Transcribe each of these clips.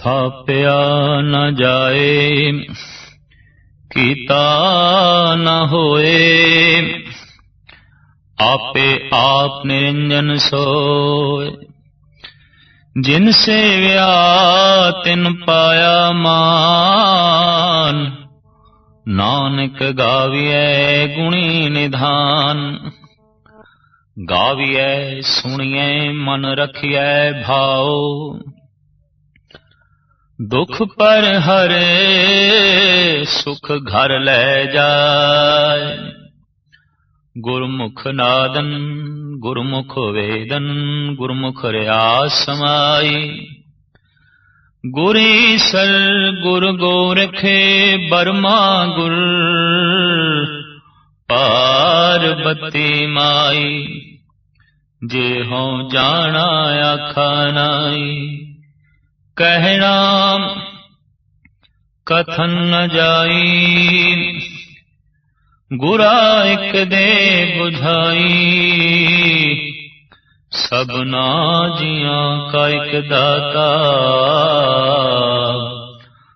ਥਾਪਿਆ ਨ ਜਾਏ, ਕੀਤਾ ਨ ਹੋਏ। ਆਪੇ ਆਪ ਨਿਰੰਜਨ ਸੋਏ, ਜਿਨ ਸੇਵਿਆ ਤਿਨ ਪਾਇਆ ਮਾਨ। ਨਾਨਕ ਗਾਵੀਐ ਗੁਣੀ ਨਿਧਾਨ, ਗਾਵੀਐ ਸੁਣੀਐ ਮਨ ਰਖੀਐ ਭਾਉ। ਦੁਖ ਪਰ ਹਰੇ ਸੁਖ ਘਰ ਲੈ ਜਾਏ। ਗੁਰਮੁਖ ਨਾਦਨ ਗੁਰਮੁਖ ਵੇਦਨ, ਗੁਰਮੁਖ ਰਿਆਸ ਸਮਾਈ। ਗੁਰ ਈਸਰ ਗੁਰ ਗੋਰਖੇ, ਬਰਮਾ ਗੁਰ ਪਾਰਬਤੀ ਮਾਈ। ਜੇ ਹਉ ਜਾਣਾ ਆਖਾ ਨਾਈ, ਕਹਿਣਾ ਕਥਨ ਨ ਜਾਈ। ਗੁਰਾ ਇਕ ਦੇ ਬੁਝਾਈ, ਸਭਨਾ ਜੀਆਂ ਕਾ ਇਕ ਦਾਤਾ।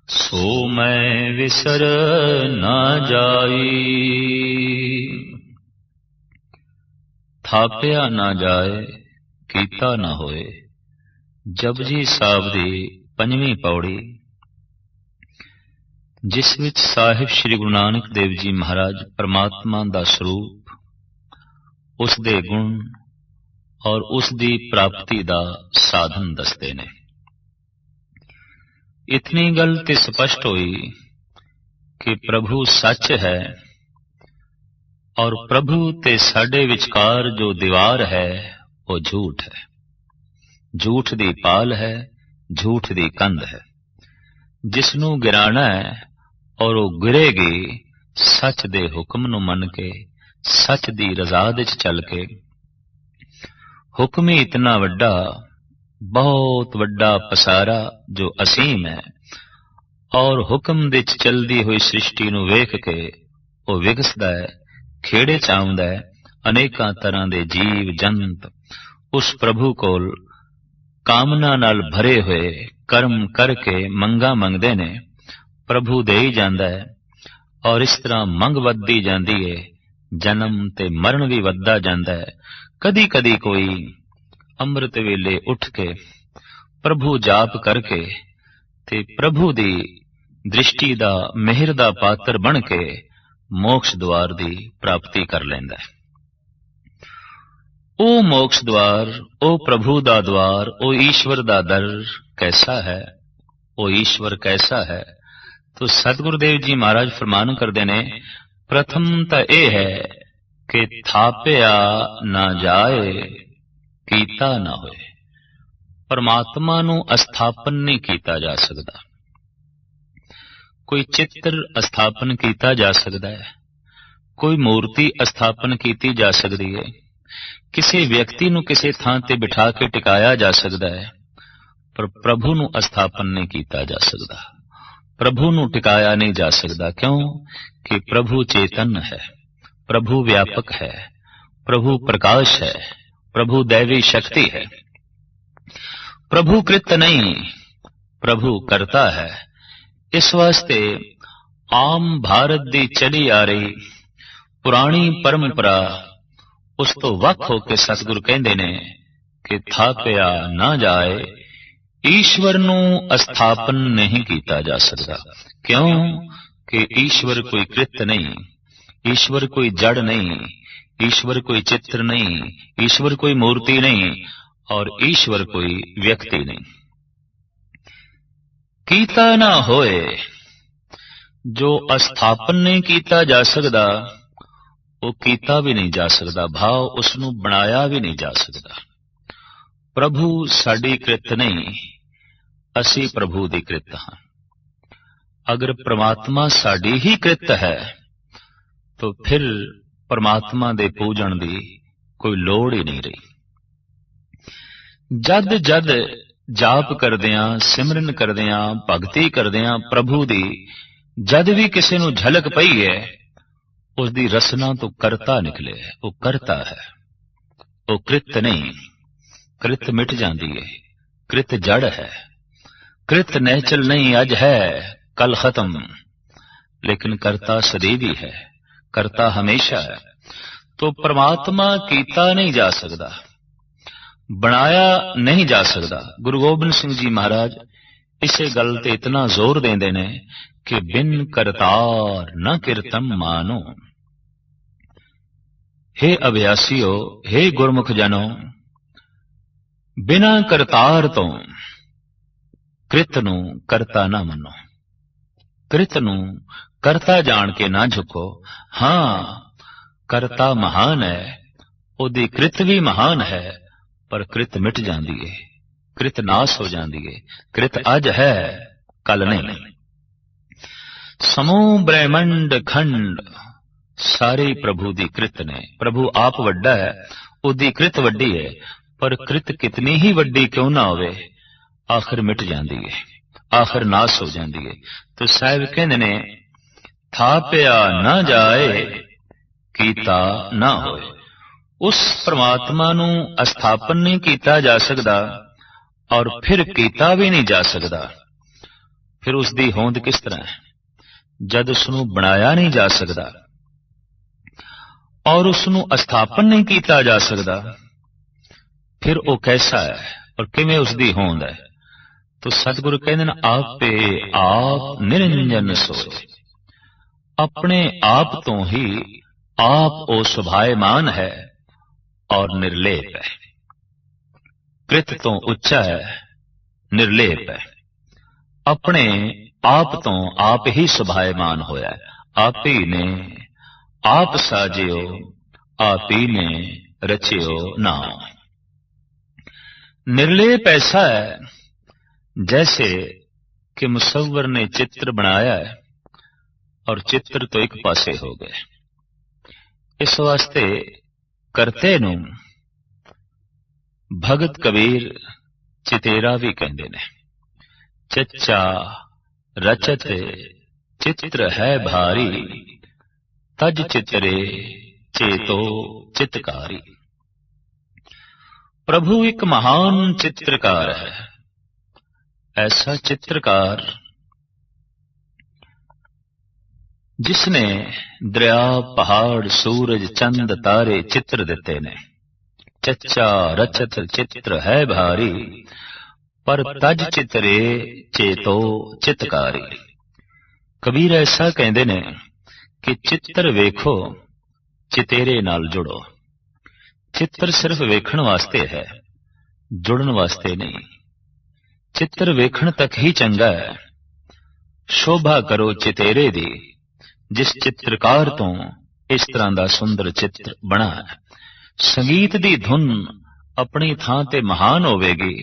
ਸੋ ਮੈਂ ਵਿਸਰ ਨਾ ਜਾਈ। ਥਾਪਿਆ ਨਾ ਜਾਏ, ਕੀਤਾ ਨਾ ਹੋਏ। ਜਪਜੀ ਸਾਹਿਬ ਦੀ ਪੰਜਵੀਂ ਪੌੜੀ, ਜਿਸ ਵਿੱਚ ਸਾਹਿਬ ਸ੍ਰੀ ਗੁਰੂ ਨਾਨਕ ਦੇਵ ਜੀ ਮਹਾਰਾਜ ਪਰਮਾਤਮਾ ਦਾ ਸਰੂਪ, ਉਸ ਦੇ ਗੁਣ ਔਰ ਉਸ ਦੀ ਪ੍ਰਾਪਤੀ ਦਾ ਸਾਧਨ ਦੱਸਦੇ ਨੇ। ਇਤਨੀ ਗੱਲ ਤੇ ਸਪਸ਼ਟ ਹੋਈ ਕਿ ਪ੍ਰਭੂ ਸੱਚ ਹੈ ਔਰ ਪ੍ਰਭੂ ਤੇ ਸਾਡੇ ਵਿਚਕਾਰ ਜੋ ਦੀਵਾਰ ਹੈ ਉਹ ਝੂਠ ਹੈ। ਝੂਠ ਦੀ ਪਾਲ ਹੈ, ਝੂਠ ਦੀ ਕੰਧ ਹੈ। ਜਿਸ ਨੂੰ ਗਿਰਾਣਾ ਹੈ ਔਰ ਉਹ ਗਿਰੇਗੀ ਸੱਚ ਦੇ ਹੁਕਮ ਨੂੰ ਮੰਨ ਕੇ, ਸੱਚ ਦੀ ਰਜ਼ਾ ਵਿੱਚ ਚੱਲ ਕੇ। ਹੁਕਮ ਹੀ ਇਤਨਾ ਵੱਡਾ, ਬਹੁਤ ਵੱਡਾ ਪਸਾਰਾ ਜੋ ਅਸੀਮ ਹੈ, ਔਰ ਹੁਕਮ ਵਿੱਚ ਚਲਦੀ ਹੋਈ ਸ੍ਰਿਸ਼ਟੀ ਨੂੰ ਵੇਖ ਕੇ ਉਹ ਵਿਗਸਦਾ ਹੈ, ਖੇੜੇ ਚ ਆਉਂਦਾ ਹੈ। ਅਨੇਕਾਂ ਤਰ੍ਹਾਂ ਦੇ ਜੀਵ ਜੰਤ ਉਸ ਪ੍ਰਭੂ ਕੋਲ ਕਾਮਨਾ ਨਾਲ ਭਰੇ ਹੋਏ ਕਰਮ ਕਰਕੇ ਮੰਗਾਂ ਮੰਗਦੇ ਨੇ। ਪ੍ਰਭੂ ਦੇ ਹੀ ਜਾਂਦਾ ਹੈ ਔਰ ਇਸ ਤਰ੍ਹਾਂ ਮੰਗ ਵੱਧਦੀ ਜਾਂਦੀ ਹੈ। ਜਨਮ ਤੇ ਮਰਨ ਵੀ ਵੱਧਦਾ ਜਾਂਦਾ ਹੈ। ਕਦੀ ਕਦੀ ਕੋਈ ਅੰਮ੍ਰਿਤ ਵੇਲੇ ਉੱਠ ਕੇ ਪ੍ਰਭੂ ਜਾਪ ਕਰਕੇ ਤੇ ਪ੍ਰਭੂ ਦੀ ਦ੍ਰਿਸ਼ਟੀ ਦਾ, ਮਿਹਰ ਦਾ ਪਾਤਰ ਬਣ ਕੇ ਮੋਕਸ਼ ਦੁਆਰ ਦੀ ਪ੍ਰਾਪਤੀ ਕਰ ਲੈਂਦਾ ਹੈ। ਉਹ ਮੋਕਸ਼ ਦੁਆਰ, ਉਹ ਪ੍ਰਭੂ ਦਾ ਦੁਆਰ, ਉਹ ਈਸ਼ਵਰ ਦਾ ਦਰ ਕੈਸਾ ਹੈ, ਉਹ ਈਸ਼ਵਰ ਕੈਸਾ ਹੈ। ਤੋ ਸਤਿਗੁਰੂ ਦੇਵ ਜੀ ਮਹਾਰਾਜ ਫਰਮਾਨ ਕਰਦੇ ਨੇ, ਪ੍ਰਥਮ ਤਾਂ ਇਹ ਹੈ ਕਿ ਥਾਪਿਆ ਨਾ ਜਾਏ, ਕੀਤਾ ਨਾ ਹੋਏ। ਪਰਮਾਤਮਾ ਨੂੰ ਅਸਥਾਪਨ ਨਹੀਂ ਕੀਤਾ ਜਾ ਸਕਦਾ। ਕੋਈ ਚਿੱਤਰ ਅਸਥਾਪਨ ਕੀਤਾ ਜਾ ਸਕਦਾ ਹੈ, ਕੋਈ ਮੂਰਤੀ ਅਸਥਾਪਨ ਕੀਤੀ ਜਾ ਸਕਦੀ ਹੈ, ਕਿਸੇ ਵਿਅਕਤੀ ਨੂੰ ਕਿਸੇ ਥਾਂ ਤੇ ਬਿਠਾ ਕੇ ਟਿਕਾਇਆ ਜਾ ਸਕਦਾ ਹੈ, ਪਰ ਪ੍ਰਭੂ ਨੂੰ ਅਸਥਾਪਨ ਨਹੀਂ ਕੀਤਾ ਜਾ ਸਕਦਾ। ਪ੍ਰਭੂ ਨੂੰ ਟਿਕਾਇਆ ਨਹੀਂ ਜਾ ਸਕਦਾ। ਕਿਉਂ? ਕਿ ਪ੍ਰਭੂ ਚੇਤਨ ਹੈ, ਪ੍ਰਭੂ ਵਿਆਪਕ ਹੈ, ਪ੍ਰਭੂ ਪ੍ਰਕਾਸ਼ ਹੈ, ਪ੍ਰਭੂ ਦੈਵੀ ਸ਼ਕਤੀ ਹੈ। ਪ੍ਰਭੂ ਕ੍ਰਿਤ ਨਹੀਂ, ਪ੍ਰਭੂ ਕਰਤਾ ਹੈ। ਇਸ ਵਾਸਤੇ ਆਮ ਭਾਰਤ ਦੀ ਚਲੀ ਆ ਰਹੀ ਪੁਰਾਣੀ ਪਰੰਪਰਾ, ਉਸ ਤੋਂ ਵੱਖ ਹੋ ਕੇ ਸਤਿਗੁਰੂ ਕਹਿੰਦੇ ਨੇ ਕਿ ਥਾਪਿਆ ਨਾ ਜਾਏ, ਈਸ਼ਵਰ ਨੂੰ ਅਸਥਾਪਨ ਨਹੀਂ ਕੀਤਾ ਜਾ ਸਕਦਾ। ਕਿਉਂ? ਕਿ ਈਸ਼ਵਰ ਕੋਈ ਕ੍ਰਿਤ ਨਹੀਂ, ਈਸ਼ਵਰ ਕੋਈ ਜੜ ਨਹੀਂ, ਈਸ਼ਵਰ ਕੋਈ ਚਿੱਤਰ ਨਹੀਂ, ਈਸ਼ਵਰ ਕੋਈ ਮੂਰਤੀ ਨਹੀਂ, ਔਰ ਈਸ਼ਵਰ ਕੋਈ ਵਿਅਕਤੀ ਨਹੀਂ। ਕੀਤਾ ਨਾ ਹੋਏ, ਜੋ ਅਸਥਾਪਨ ਨਹੀਂ ਕੀਤਾ ਜਾ ਸਕਦਾ ਉਹ ਕੀਤਾ ਵੀ ਨਹੀਂ ਜਾ ਸਕਦਾ। ਭਾਵ ਉਸ ਨੂੰ ਬਣਾਇਆ ਵੀ ਨਹੀਂ ਜਾ ਸਕਦਾ। ਪ੍ਰਭੂ ਸਾਡੀ ਕ੍ਰਿਤ ਨਹੀਂ, ਅਸੀਂ ਪ੍ਰਭੂ ਦੀ ਕ੍ਰਿਤ ਹਾਂ। ਅਗਰ ਪ੍ਰਮਾਤਮਾ ਸਾਡੀ ਹੀ ਕ੍ਰਿਤ ਹੈ ਤਾਂ ਫਿਰ ਪ੍ਰਮਾਤਮਾ ਦੇ ਪੂਜਣ ਦੀ ਕੋਈ ਲੋੜ ਹੀ ਨਹੀਂ ਰਹੀ। ਜਦ ਜਦ ਜਾਪ ਕਰਦਿਆਂ, ਸਿਮਰਨ ਕਰਦਿਆਂ, ਭਗਤੀ ਕਰਦਿਆਂ ਪ੍ਰਭੂ ਦੀ, ਜਦ ਵੀ ਕਿਸੇ ਨੂੰ ਝਲਕ ਪਈ ਹੈ, ਉਸ ਦੀ ਰਸਨਾ ਤੋਂ ਕਰਤਾ ਨਿਕਲੇ। ਉਹ ਕਰਤਾ ਹੈ, ਉਹ ਕ੍ਰਿਤ ਨਹੀਂ। ਕ੍ਰਿਤ ਮਿਟ ਜਾਂਦੀ ਹੈ, ਕ੍ਰਿਤ ਜੜ ਹੈ। कृत निश्चल नहीं अज है कल खत्म, लेकिन करता सदैवी है, करता हमेशा है। तो परमात्मा कीता नहीं जा सकता, बनाया नहीं जा सकता। गुरु गोबिंद सिंह जी महाराज इसे गल ते इतना जोर देंदे ने कि बिन करतार न कीर्तन मानो। हे अभ्यासियो, हे गुरमुख जनो, बिना करतार तो कृत नूं करता ना मनो। कृत नूं करता जान के ना झुको। हां, करता महान है, ओदी कृत भी महान है, पर कृत मिट जाती है, कृत नाश हो जाती है। कृत अज है कल नहीं। समूह ब्रह्मंड खंड सारे प्रभु दी कृत ने। प्रभु आप वड्डा है, ओदी कृत वड्डी है, पर कृत कितनी ही वड्डी क्यों ना होवे, आखिर मिट जाती है, आखिर नाश हो जाती है। तो साहिब कहंदे ने थापिया ना जाए कीता ना होए। उस परमात्मा नूं अस्थापन नहीं कीता जा सकता और फिर कीता भी नहीं जा सकता। फिर उसकी होंद किस तरह है? जद उसनूं बनाया नहीं जा सकता और उसनूं अस्थापन नहीं कीता जा सकता, फिर वो कैसा है और किवें उसकी होंद है? तो सतगुरु कहते हैं आपे आप निरंजन सोए। अपने आप तो ही आप ओ सुभायमान है और निर्लेप है। कृत तो उच्चा है, निर्लेप है। अपने आप तो आप ही सुभायमान होया, आप ही ने आप साजियो, आप ही ने रचियो नाम। निर्लेप ऐसा है जैसे कि मुसव्वर ने चित्र बनाया है और चित्र तो एक पासे हो गए। इस वास्ते करते नूं भगत कबीर चितेरा भी कहते ने। चच्चा रचत चित्र है भारी, तज चितरे चेतो चितकारी। प्रभु एक महान चित्रकार है, ऐसा चित्रकार जिसने दरिया, पहाड़, सूरज, चंद, तारे चित्र देते ने। चच्चा रचत चित्र है भारी, पर तज चितरे चेतो चितकारी। कबीर ऐसा कहते ने कि चित्र वेखो, चितेरे नाल जुड़ो। चित्र सिर्फ वेखण वास्ते है, जुड़न वास्ते नहीं। चित्र वेखण तक ही चंगा है। शोभा करो चितेरे दी, जिस चित्रकार तो इस तरह का सुंदर चित्र बना है। संगीत दी धुन अपनी थां ते महान होवेगी,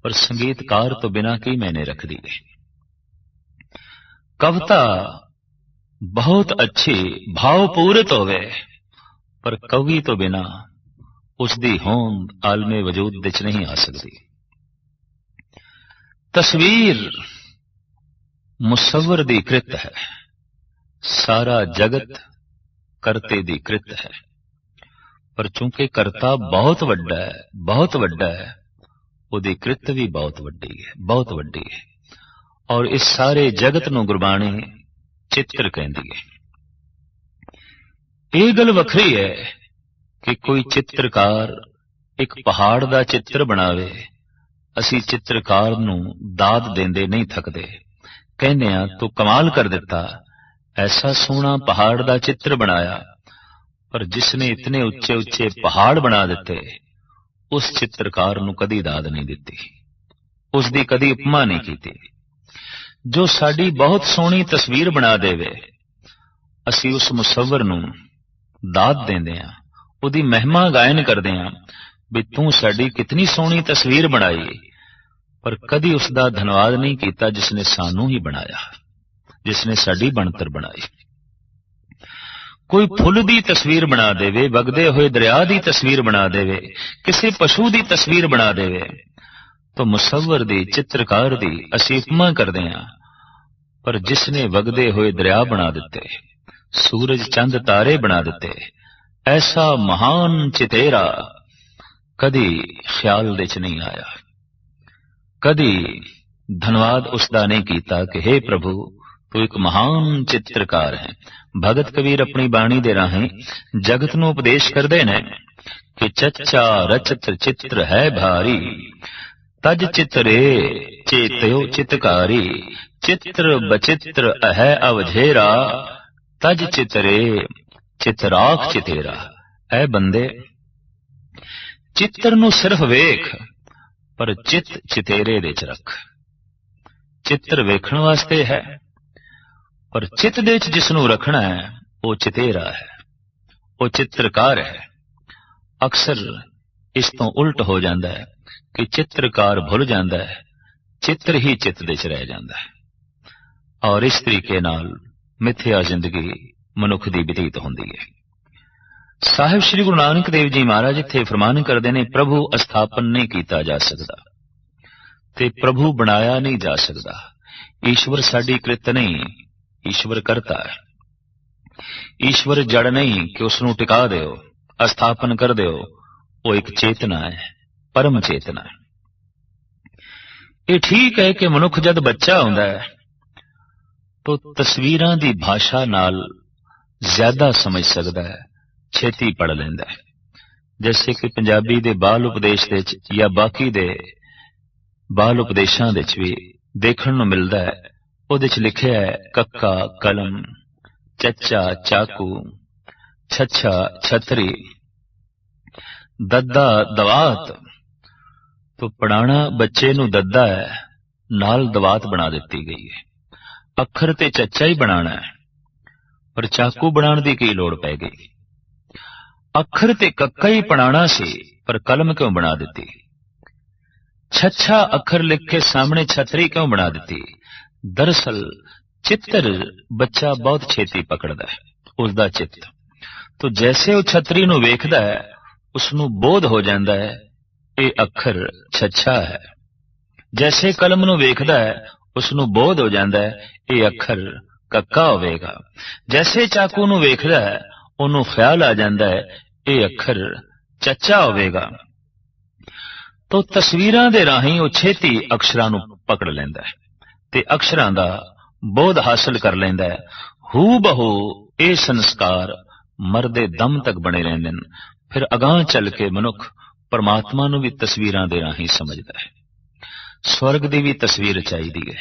पर संगीतकार तो बिना की मैंने रख दी। कविता बहुत अच्छी भावपूरित होवे, पर कवि तो बिना उसकी होंद आलमे वजूद विच नहीं आ सकती। तस्वीर मुसव्वर दी कृत है, सारा जगत करते दी कृत है। पर चूंकि करता बहुत वड्डा है, बहुत वड्डा है, उहदी कृत भी बहुत वड्डी है, बहुत वड्डी है। और इस सारे जगत नूं गुरबाणी चित्र कहंदी है। ਇਹ ਗੱਲ ਵੱਖਰੀ है कि कोई चित्रकार एक पहाड़ का चित्र बनावे, असी चित्रकार नूं दाद देंदे नहीं थकदे। कहने तू कमाल कर दिता, ऐसा सोहना पहाड़ का चित्र बनाया, पर जिसने इतने उच्चे उच्चे पहाड़ बना दिते, उस चित्रकार नूं कदी दाद नहीं दिती, उसकी कदी उपमा नहीं की। जो साडी बहुत सोहनी तस्वीर बना देवे, असी उस मुसव्वर नूं दाद देंदे हां, उहदी महिमा गायन करदे हां भी तू साडी कितनी सोहनी तस्वीर बनाई, पर कदी उसका धन्यवाद नहीं किया जिसने सानू ही बनाया, जिसने साडी बनतर बनाई। कोई फुल दी तस्वीर बना देवे, वगदे हुए दरिया दी तस्वीर बना देवे, किसी पशु दी तस्वीर बना देवे, तो मुसव्वर दी, चित्रकार दी असी उपमा करदे हां। पर जिसने वगदे हुए दरिया बना दिते, सूरज चंद तारे बना दिते, ऐसा महान चितेरा कदी ख्याल विच नहीं आया, कदी धन्यवाद उसका नहीं कीता कि हे प्रभु तू एक महान चित्रकार है। भगत कबीर अपनी बाणी दे राहें जगत नूं उपदेश करदे ने कि चच्चा रचत चित्र है भारी, तज चितरे चेत्यो चितकारी, चित्र बचित्र है अवझेरा, तज चितरे चितराख चितेरा। ऐ बंदे चित्र नूं सिर्फ वेख पर चित चितेरे दे च रख। चित्र वेखण वास्ते है पर चित दे च जिसनूं रखना है वो चितेरा है, वो चित्रकार है। अक्सर इस तो उल्ट हो जाता है कि चित्रकार भुल जाता है, चित्र ही चित दे च रह जाता है और इस तरीके नाल मिथ्या जिंदगी मनुख दी बतीत होंदी है। साहिब श्री गुरु नानक देव जी महाराज इत्थे फरमान करदे ने प्रभु अस्थापन नहीं कीता जा सकदा ते प्रभु बनाया नहीं जा सकदा। ईश्वर साडी कृत नहीं, ईश्वर करता है। ईश्वर जड़ नहीं कि उसनूं टिका दिओ, अस्थापन कर दिओ। वो एक चेतना है, परम चेतना है। ये ठीक है कि मनुख जद बच्चा हुंदा है तो तस्वीरां दी भाषा नाल ज्यादा समझ सकदा है, छेती पढ़ लैंदा है। जैसे कि पंजाबी दे बाल उपदेश दे या बाकी दे बाल उपदेशां दे भी देखण नूं मिलदा है। उहदे च लिखिआ है कक्का कलम, चच्चा चाकू, छच्छा छतरी, दद्दा दवात। तो पढ़ाना बच्चे नूं दद्दा है, नाल दवात बना दिती गई है। अखर ते चच्चा ही बनाना है पर चाकू बनाने की की लोड़ पै गई। अखर ते कक्का ही पढ़ाना सी पर कलम क्यों बना दी। छच्छा अखर लिख के सामने छतरी क्यों बना दी। दरअसल चित्र बच्चा बहुत छेती पकड़दा है, उसका चित्त। तो जैसे वो छतरी नूं वेखदा है उसनूं बोध हो जाता है ये अखर छच्छा है। जैसे कलम नूं वेखदा है उसनूं बोध हो जाता है ये अखर कक्का होवेगा। जैसे चाकू नूं वेखदा है उन्हों ख्याल आ जाता है ये अखर चच्चा होवेगा। तो तस्वीरां दे राहीं वो छेती अक्षरां नूं पकड़ लैंदा है ते अक्षरां दा बोध हासिल कर लैंदा है। हू बहू ये संस्कार मरदे दम तक बने रहंदे ने। फिर अगां चल के मनुख परमात्मा नूं भी तस्वीरां दे राहीं समझदा है। स्वर्ग दी भी तस्वीर चाहिदी है,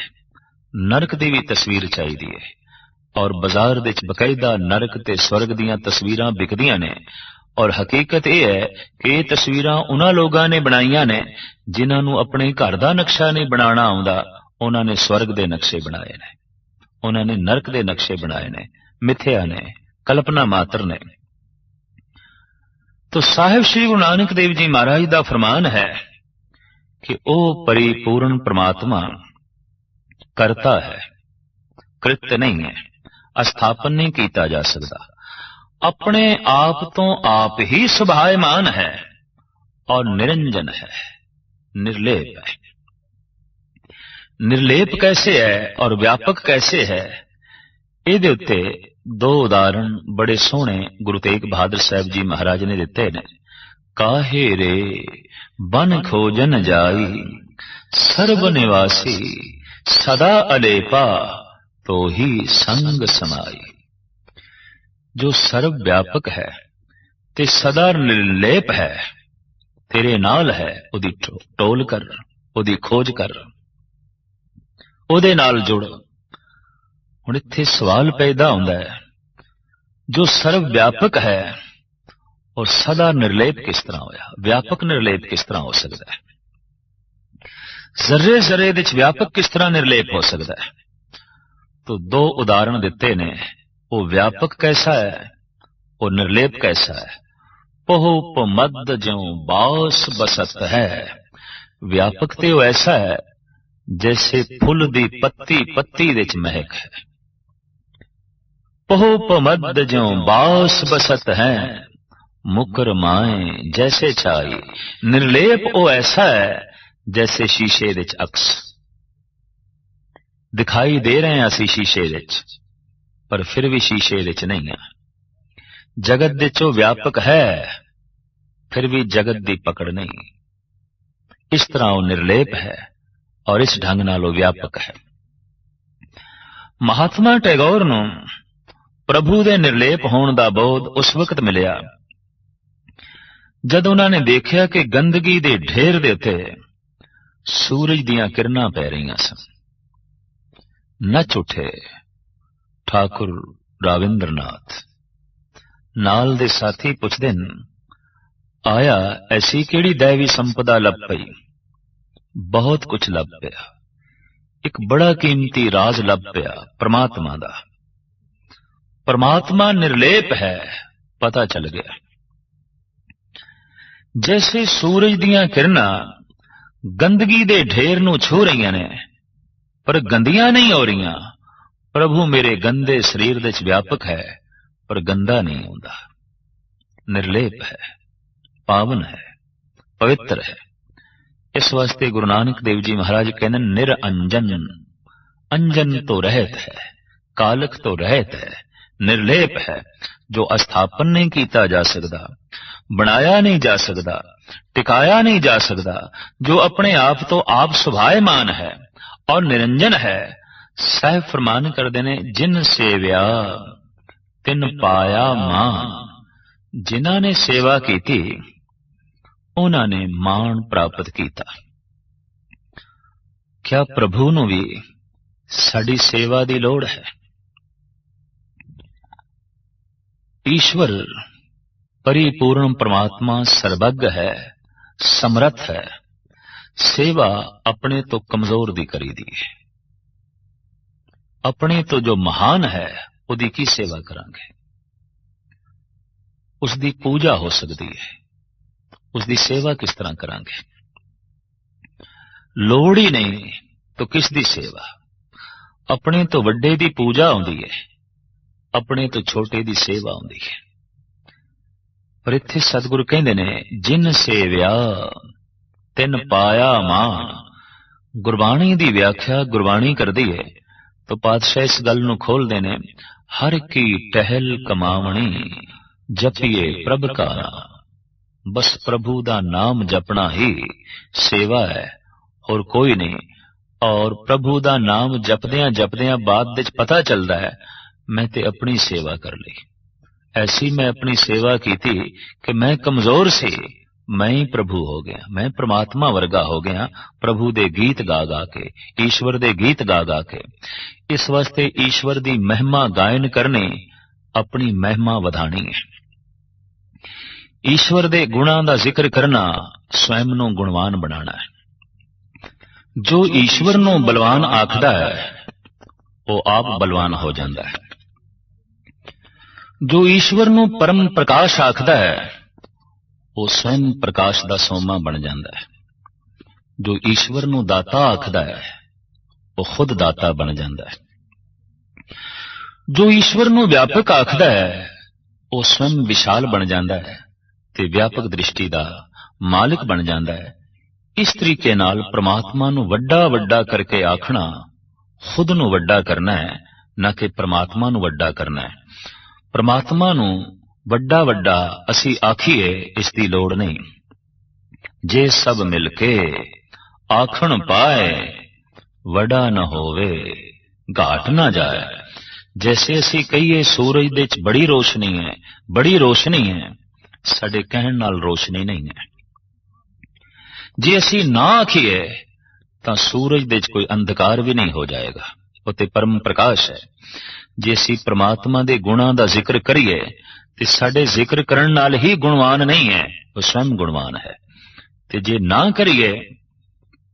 नरक दी भी तस्वीर चाहिदी है और बाजार दे बकायदा नरक ते स्वर्ग दीयां तस्वीरां बिकदियां ने। और हकीकत यह है कि ये तस्वीरां उन्हां लोगां ने बनाईयां ने जिन्हां नूं अपने घर दा नक्शा नहीं बनाना आउंदा। उन्हां ने स्वर्ग दे नक्शे बनाए ने, उन्हां ने नरक दे नक्शे बनाए ने, मिथ्या ने, कल्पना मात्र ने। तो साहिब श्री गुरु नानक देव जी महाराज दा फरमान है कि ओ परिपूर्ण परमात्मा करता है, कृत्य नहीं है, अस्थापन नहीं किया जा सकता। अपने आप तो आप ही सुभायमान है और निरंजन है, निर्लेप है। निर्लेप कैसे है और व्यापक कैसे है, इहदे उत्ते दो उदाहरण बड़े सोहने गुरु तेग बहादुर साहब जी महाराज ने दिते ने। काहे रे बन खोजन जाई, सर्व निवासी सदा अलेपा, तो ही संग समाई। जो सर्व व्यापक है ते सदा निर्लेप है, तेरे नाल है, उदी टोल कर, उदी खोज कर, उदे नाल जुड़। हुण इत्थे सवाल पैदा हुंदा है, जो सर्व व्यापक है और सदा निर्लेप किस तरह होया? व्यापक निर्लेप किस तरह हो सकता है? जर्रे जर्रे विच व्यापक किस तरह निर्लेप हो सकता है? तो दो उदाहरण दिते ने। वो व्यापक कैसा है, वो निर्लेप कैसा है। पहुप मद ज्यों बास बसत है। व्यापक ते वो ऐसा है जैसे फुल दी पत्ती पत्ती विच महक है। पहुप मद ज्यों बास बसत है, मुकर माए जैसे छाई। निर्लेप वो ऐसा है जैसे शीशे विच अक्स दिखाई दे रहे हैं। असी शीशे विच, पर फिर भी शीशे विच नहीं है। जगत दे चो व्यापक है, फिर भी जगत दी पकड़ नहीं। इस तरह वो निर्लेप है ਔਰ ਇਸ ਢੰਗ ਨਾਲ ਉਹ ਵਿਆਪਕ ਹੈ। ਮਹਾਤਮਾ ਟੈਗੋਰ ਨੂੰ ਪ੍ਰਭੂ ਦੇ ਨਿਰਲੇਪ ਹੋਣ ਦਾ ਬੋਧ ਉਸ ਵਕਤ ਮਿਲਿਆ ਜਦ ਉਹਨਾਂ ਨੇ ਦੇਖਿਆ ਕਿ ਗੰਦਗੀ ਦੇ ਢੇਰ ਦੇ ਉੱਤੇ ਸੂਰਜ ਦੀਆਂ ਕਿਰਨਾਂ ਪੈ ਰਹੀਆਂ ਸਨ। ਨੱਚ ਉੱਠੇ ਠਾਕੁਰ ਰਾਵਿੰਦਰਨਾਥ। ਨਾਲ ਦੇ ਸਾਥੀ ਪੁੱਛਦੇ ਨੇ, ਆਇਆ ਐਸੀ ਕਿਹੜੀ ਦੈਵੀ ਸੰਪਦਾ ਲੱਭ ਪਈ? ਬਹੁਤ ਕੁਝ ਲੱਭ ਪਿਆ। ਇੱਕ ਬੜਾ ਕੀਮਤੀ ਰਾਜ ਲੱਭ ਪਿਆ ਪ੍ਰਮਾਤਮਾ ਦਾ। परमात्मा निर्लेप है, पता चल गया। जैसे सूरज दियां किरणां गंदगी दे ढेर नूं छू रही ने पर गंदियां नहीं हो रही। प्रभु मेरे गंदे शरीर दे च व्यापक है पर गंदा नहीं होंदा। निर्लेप है, पावन है, पवित्र है। इस वास्ते गुरु नानक देव जी महाराज कहते निरंजन। अंजन तो रहत है, कालक तो रहत है, निर्लेप है। जो अस्थापन नहीं किया जा सकता, बनाया नहीं जा सकता, टिकाया नहीं जा सकता, जो अपने आप तो आप सुभायमान है और निरंजन है। साहिब फरमान करते ने जिन सेव्या तिन पाया मान। जिन्हां ने सेवा की उन्हां ने मान प्राप्त किया। क्या प्रभु नूं भी साडी सेवा की लोड़ है? ईश्वर परिपूर्ण परमात्मा सर्वज्ञ है, समर्थ है। सेवा अपने तो कमजोर दी करी दी है। अपने तो जो महान है उदी की सेवा करांगे? उसदी पूजा हो सकती है, उसदी सेवा किस तरह करांगे? लोड़ ही नहीं तो किस दी सेवा? अपने तो वड्डे दी पूजा आउंदी है, अपने तो छोटे दी सेवा आउंदी है। पर इत्थे सतगुरु कहंदे ने जिन सेव्या तिन पाया मान। गुरबाणी दी व्याख्या गुरबाणी करदी है तो पातशाह इस गल नूं खोलदे ने हर की टहल कमावणी जपिए प्रभ का नाम। बस प्रभु दा नाम जपना ही सेवा है और कोई नहीं। और प्रभु दा नाम जपदियां जपदियां बाद विच पता चलदा है मैं ते अपनी सेवा कर ली। ऐसी मैं अपनी सेवा की थी कि मैं कमजोर से मैं ही प्रभु हो गया, मैं परमात्मा वर्गा हो गया। प्रभु दे गीत गा गा के, ईश्वर दे गीत गा गा के। इस वास्ते ईश्वर दी महिमा गायन करनी, अपनी महिमा वधानी है। ईश्वर दे गुणां दा जिक्र करना स्वयं नूं गुणवान बनाना है। जो ईश्वर नूं बलवान आखदा है वो आप बलवान हो जाता है। जो ईश्वर नूं परम प्रकाश आखदा है वो स्वयं प्रकाश दा सोमा बन जाता है। जो ईश्वर नूं दाता आखदा है वो खुद दाता बन जाता है। जो ईश्वर नूं व्यापक आखदा है वो स्वयं विशाल बन जाता है ते व्यापक दृष्टि दा मालिक बन जाता है। इस तरीके नाल परमात्मा नूं वड्डा वड्डा करके आखना खुद नूं वड्डा करना है, ना कि परमात्मा नूं वड्डा करना है। परमात्मा नूं वड्डा वड्डा असी आखीए इसकी लोड़ नहीं। जे सब मिलके आखण पाए वड़ा न होवे घाट ना जाए। जैसे असी कहिए सूरज दे च बड़ी रोशनी है, बड़ी रोशनी है, साडे कहण नाल रोशनी नहीं है। जे असी ना आखीए तां सूरज दे च कोई अंधकार भी नहीं हो जाएगा, वो ते परम प्रकाश है। जे असी परमात्मा दे गुणां दा जिक्र करिए ते साडे जिक्र करन नाल ही गुणवान नहीं है, वो स्वयं गुणवान है। ते जे ना करिए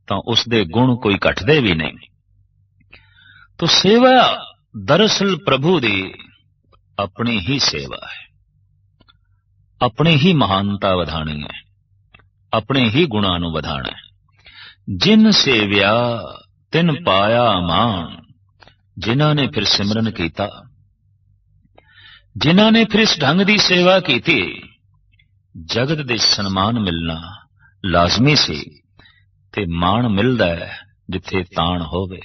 तां उस दे गुण कोई घटदे भी नहीं। तो सेवा दरअसल प्रभु दी अपनी ही सेवा है, अपनी ही महानता वधानी है, अपने ही गुणां नूं वधाना है। जिन सेव्या तिन पाया मान। जिन्हां ने फिर सिमरन कीता, जिन्हां ने फिर इस ढंग दी सेवा की थी, जगत दे सन्मान मिलना लाजमी सी। ते मान मिलदा है जिथे ताण होवे,